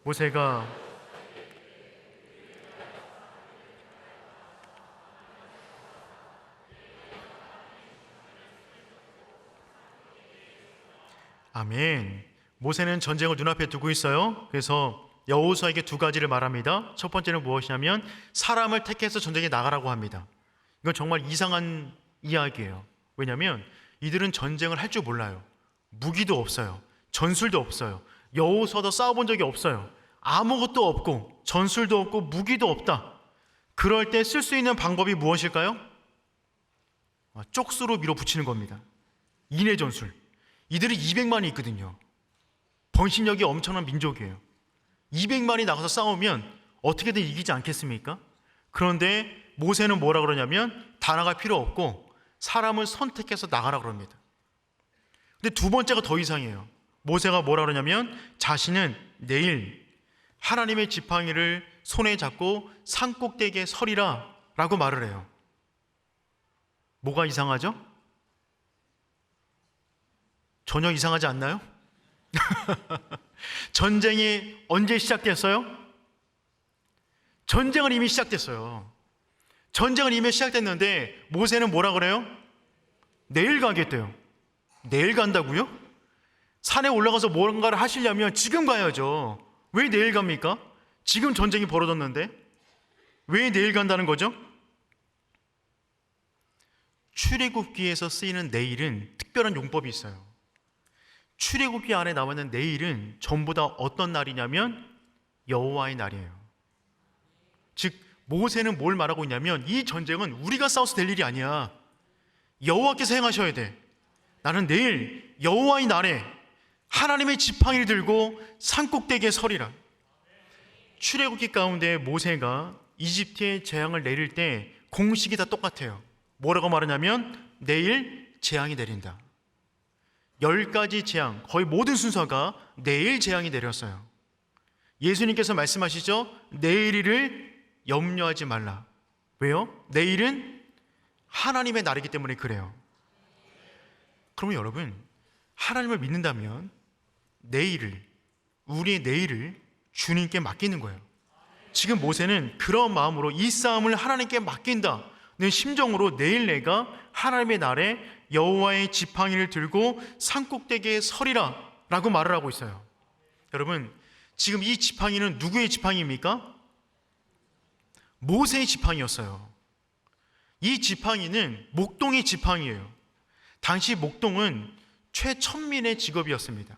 모세가 아멘. 모세는 전쟁을 눈앞에 두고 있어요. 그래서 여호수아에게 두 가지를 말합니다. 첫 번째는 무엇이냐면 사람을 택해서 전쟁에 나가라고 합니다. 이건 정말 이상한 이야기예요. 왜냐하면 이들은 전쟁을 할 줄 몰라요. 무기도 없어요. 전술도 없어요. 여호수아도 싸워본 적이 없어요. 아무것도 없고 전술도 없고 무기도 없다. 그럴 때 쓸 수 있는 방법이 무엇일까요? 쪽수로 밀어붙이는 겁니다. 인해 전술. 이들은 200만이 있거든요. 번식력이 엄청난 민족이에요. 200만이 나가서 싸우면 어떻게든 이기지 않겠습니까? 그런데 모세는 뭐라 그러냐면 다 나갈 필요 없고 사람을 선택해서 나가라 그럽니다. 근데 두 번째가 더 이상해요. 모세가 뭐라 그러냐면 자신은 내일 하나님의 지팡이를 손에 잡고 산꼭대기에 서리라 라고 말을 해요. 뭐가 이상하죠? 전혀 이상하지 않나요? 전쟁이 언제 시작됐어요? 전쟁은 이미 시작됐어요. 전쟁은 이미 시작됐는데 모세는 뭐라 그래요? 내일 가겠대요. 내일 간다고요? 산에 올라가서 뭔가를 하시려면 지금 가야죠. 왜 내일 갑니까? 지금 전쟁이 벌어졌는데 왜 내일 간다는 거죠? 출애굽기에서 쓰이는 내일은 특별한 용법이 있어요. 출애굽기 안에 나와 있는 내일은 전부 다 어떤 날이냐면 여호와의 날이에요. 즉 모세는 뭘 말하고 있냐면 이 전쟁은 우리가 싸워서 될 일이 아니야. 여호와께서 행하셔야 돼. 나는 내일 여호와의 날에 하나님의 지팡이를 들고 산꼭대기에 서리라. 출애굽기 가운데 모세가 이집트에 재앙을 내릴 때 공식이 다 똑같아요. 뭐라고 말하냐면 내일 재앙이 내린다. 10가지 재앙, 거의 모든 순서가 내일 재앙이 내렸어요. 예수님께서 말씀하시죠. 내일을 염려하지 말라. 왜요? 내일은 하나님의 날이기 때문에 그래요. 그러면 여러분, 하나님을 믿는다면 우리의 내일을 주님께 맡기는 거예요. 지금 모세는 그런 마음으로 이 싸움을 하나님께 맡긴다는 심정으로 내일 내가 하나님의 날에 여호와의 지팡이를 들고 산꼭대기에 서리라 라고 말을 하고 있어요. 여러분, 지금 이 지팡이는 누구의 지팡이입니까? 모세의 지팡이였어요. 이 지팡이는 목동의 지팡이에요. 당시 목동은 최천민의 직업이었습니다.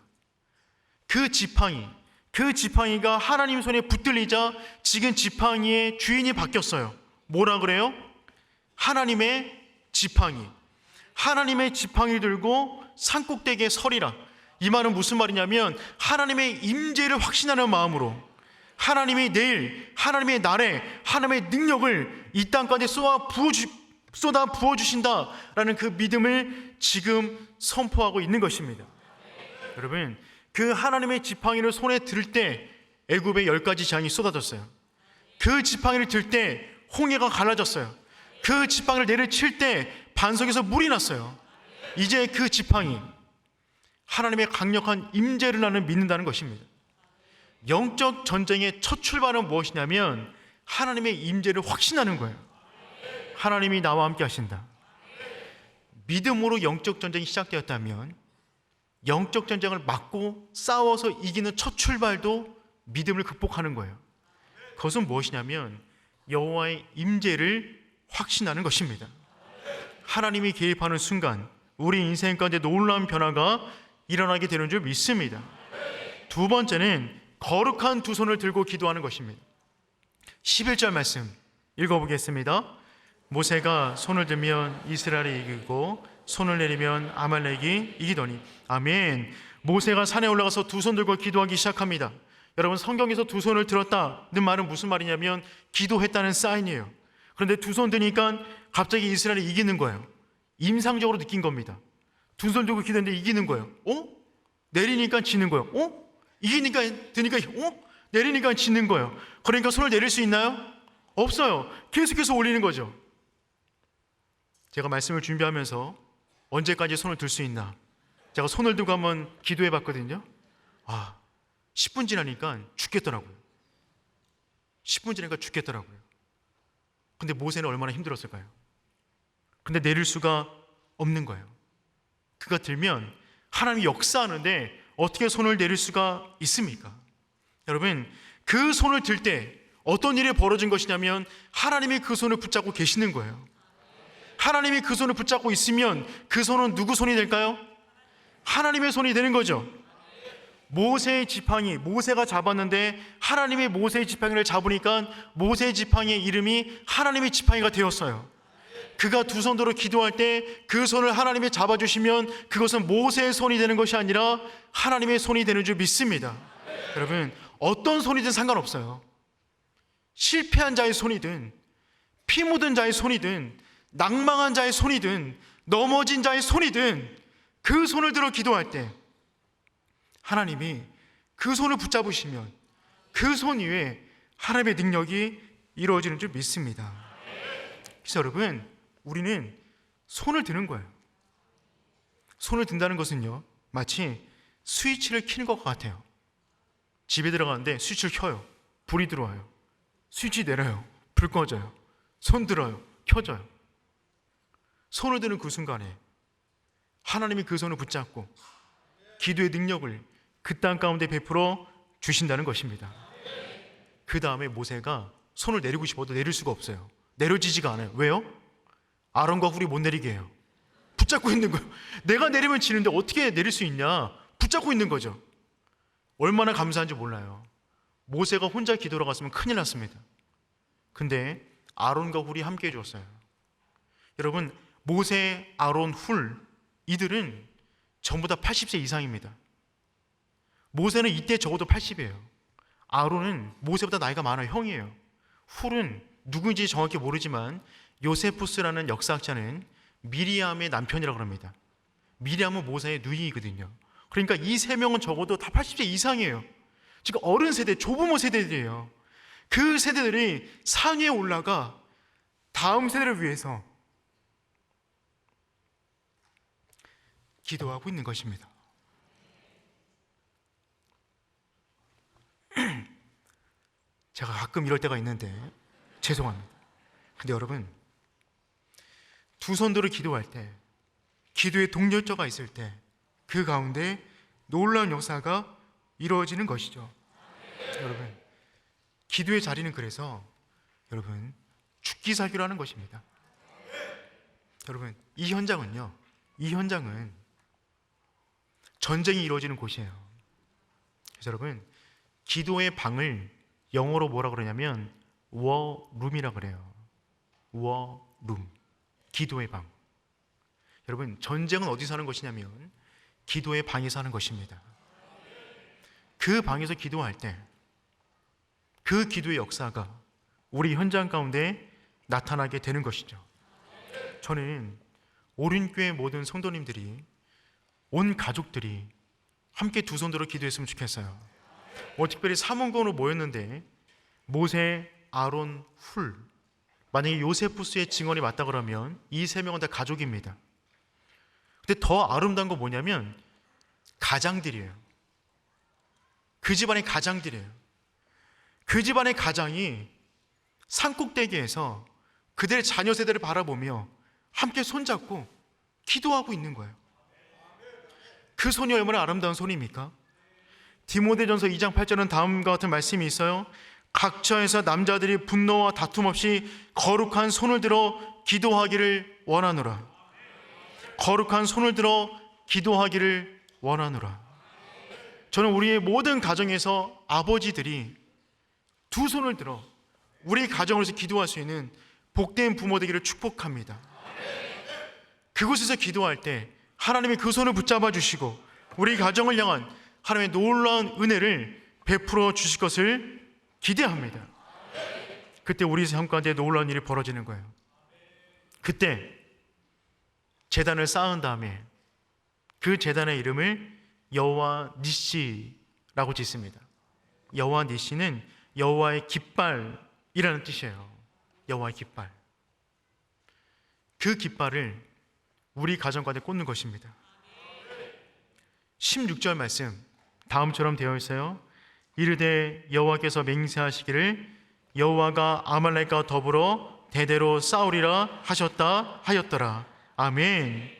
그 지팡이가 하나님 손에 붙들리자 지금 지팡이의 주인이 바뀌었어요. 뭐라 그래요? 하나님의 지팡이. 하나님의 지팡이를 들고 산꼭대기에 서리라. 이 말은 무슨 말이냐면 하나님의 임재를 확신하는 마음으로 하나님이 내일, 하나님의 날에 하나님의 능력을 이 땅 가운데 쏟아 부어주신다라는 그 믿음을 지금 선포하고 있는 것입니다. 여러분, 그 하나님의 지팡이를 손에 들 때 애굽의 10가지 재앙이 쏟아졌어요. 그 지팡이를 들 때 홍해가 갈라졌어요. 그 지팡이를 내려칠 때 반석에서 물이 났어요. 이제 그 지팡이, 하나님의 강력한 임재를 나는 믿는다는 것입니다. 영적 전쟁의 첫 출발은 무엇이냐면 하나님의 임재를 확신하는 거예요. 하나님이 나와 함께 하신다. 믿음으로 영적 전쟁이 시작되었다면 영적 전쟁을 막고 싸워서 이기는 첫 출발도 믿음을 극복하는 거예요. 그것은 무엇이냐면 여호와의 임재를 확신하는 것입니다. 하나님이 개입하는 순간 우리 인생 가운데 놀라운 변화가 일어나게 되는 줄 믿습니다. 두 번째는 거룩한 두 손을 들고 기도하는 것입니다. 11절 말씀 읽어보겠습니다. 모세가 손을 들면 이스라엘이 이기고 손을 내리면 아말렉이 이기더니. 아멘. 모세가 산에 올라가서 두 손 들고 기도하기 시작합니다. 여러분, 성경에서 두 손을 들었다는 말은 무슨 말이냐면 기도했다는 사인이에요. 그런데 두 손 드니까 갑자기 이스라엘이 이기는 거예요. 임상적으로 느낀 겁니다. 두 손 들고 기도했는데 이기는 거예요. 내리니까 지는 거예요. 이기니까 드니까 내리니까 지는 거예요. 그러니까 손을 내릴 수 있나요? 없어요. 계속해서 올리는 거죠. 제가 말씀을 준비하면서 언제까지 손을 들 수 있나, 제가 손을 들고 한번 기도해 봤거든요. 10분 지나니까 죽겠더라고요. 10분 지나니까 죽겠더라고요. 근데 모세는 얼마나 힘들었을까요? 근데 내릴 수가 없는 거예요. 그가 들면 하나님이 역사하는데 어떻게 손을 내릴 수가 있습니까? 여러분, 그 손을 들 때 어떤 일이 벌어진 것이냐면 하나님이 그 손을 붙잡고 계시는 거예요. 하나님이 그 손을 붙잡고 있으면 그 손은 누구 손이 될까요? 하나님의 손이 되는 거죠. 모세의 지팡이, 모세가 잡았는데 하나님이 모세의 지팡이를 잡으니까 모세의 지팡이의 이름이 하나님의 지팡이가 되었어요. 그가 두 손으로 기도할 때 그 손을 하나님이 잡아주시면 그것은 모세의 손이 되는 것이 아니라 하나님의 손이 되는 줄 믿습니다. 여러분, 어떤 손이든 상관없어요. 실패한 자의 손이든 피 묻은 자의 손이든 낭망한 자의 손이든 넘어진 자의 손이든 그 손을 들어 기도할 때 하나님이 그 손을 붙잡으시면 그 손 위에 하나님의 능력이 이루어지는 줄 믿습니다. 그래서 여러분, 우리는 손을 드는 거예요. 손을 든다는 것은요, 마치 스위치를 켜는 것 같아요. 집에 들어가는데 스위치를 켜요. 불이 들어와요. 스위치 내려요. 불 꺼져요. 손 들어요. 켜져요. 손을 드는 그 순간에 하나님이 그 손을 붙잡고 기도의 능력을 그 땅 가운데 베풀어 주신다는 것입니다. 그 다음에 모세가 손을 내리고 싶어도 내릴 수가 없어요. 내려지지가 않아요. 왜요? 아론과 훌이 못 내리게 해요. 붙잡고 있는 거예요. 내가 내리면 지는데 어떻게 내릴 수 있냐? 붙잡고 있는 거죠. 얼마나 감사한지 몰라요. 모세가 혼자 기도로 갔으면 큰일 났습니다. 근데 아론과 훌이 함께 해줬어요. 여러분, 모세, 아론, 훌, 이들은 전부 다 80세 이상입니다. 모세는 이때 적어도 80이에요. 아론은 모세보다 나이가 많아요. 형이에요. 훌은 누구인지 정확히 모르지만 요세푸스라는 역사학자는 미리암의 남편이라고 합니다. 미리암은 모세의 누이거든요. 그러니까 이 세 명은 적어도 다 80세 이상이에요. 지금 어른 세대, 조부모 세대들이에요. 그 세대들이 산 위에 올라가 다음 세대를 위해서 기도하고 있는 것입니다. 제가 가끔 이럴 때가 있는데 죄송합니다. 근데 여러분, 두 손들어 기도할 때, 기도의 동력자가 있을 때 그 가운데 놀라운 역사가 이루어지는 것이죠. 여러분, 기도의 자리는 그래서 여러분 죽기 살기로 하는 것입니다. 여러분, 이 현장은 전쟁이 이루어지는 곳이에요. 그래서 여러분, 기도의 방을 영어로 뭐라 그러냐면 워룸이라 그래요. 워룸, 기도의 방. 여러분, 전쟁은 어디서 하는 것이냐면 기도의 방에서 하는 것입니다. 그 방에서 기도할 때 그 기도의 역사가 우리 현장 가운데 나타나게 되는 것이죠. 저는 오륜교회 모든 성도님들이, 온 가족들이 함께 두 손 들어 기도했으면 좋겠어요. 특별히 사문건으로 모였는데 모세, 아론, 훌, 만약에 요세푸스의 증언이 맞다 그러면 이 세 명은 다 가족입니다. 근데 더 아름다운 건 뭐냐면 가장들이에요. 그 집안의 가장들이에요. 그 집안의 가장이 산꼭대기에서 그들의 자녀 세대를 바라보며 함께 손잡고 기도하고 있는 거예요. 그 손이 얼마나 아름다운 손입니까? 디모데전서 2장 8절은 다음과 같은 말씀이 있어요. 각처에서 남자들이 분노와 다툼 없이 거룩한 손을 들어 기도하기를 원하노라. 거룩한 손을 들어 기도하기를 원하노라. 저는 우리의 모든 가정에서 아버지들이 두 손을 들어 우리 가정을 위해서 기도할 수 있는 복된 부모 되기를 축복합니다. 그곳에서 기도할 때 하나님이 그 손을 붙잡아 주시고 우리 가정을 향한 하나님의 놀라운 은혜를 베풀어 주실 것을 기대합니다. 그때 우리 삶 가운데 놀라운 일이 벌어지는 거예요. 그때 제단을 쌓은 다음에 그 제단의 이름을 여호와 니시라고 짓습니다. 여호와 니시는 여호와의 깃발이라는 뜻이에요. 여호와의 깃발. 그 깃발을 우리 가정 가운데 꽂는 것입니다. 16절 말씀 다음처럼 되어 있어요. 이르되 여호와께서 맹세하시기를 여호와가 아말렉과 더불어 대대로 싸우리라 하셨다 하였더라. 아멘.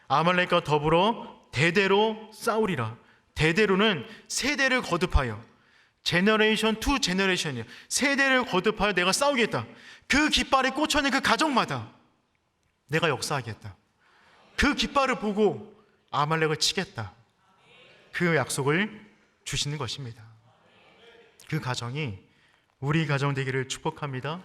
아말렉과 더불어 대대로 싸우리라. 대대로는 세대를 거듭하여, 제너레이션 투 제너레이션이에요. 세대를 거듭하여 내가 싸우겠다. 그 깃발에 꽂혀있는 그 가정마다 내가 역사하겠다. 그 깃발을 보고 아말렉을 치겠다. 그 약속을 주시는 것입니다. 그 가정이 우리 가정 되기를 축복합니다.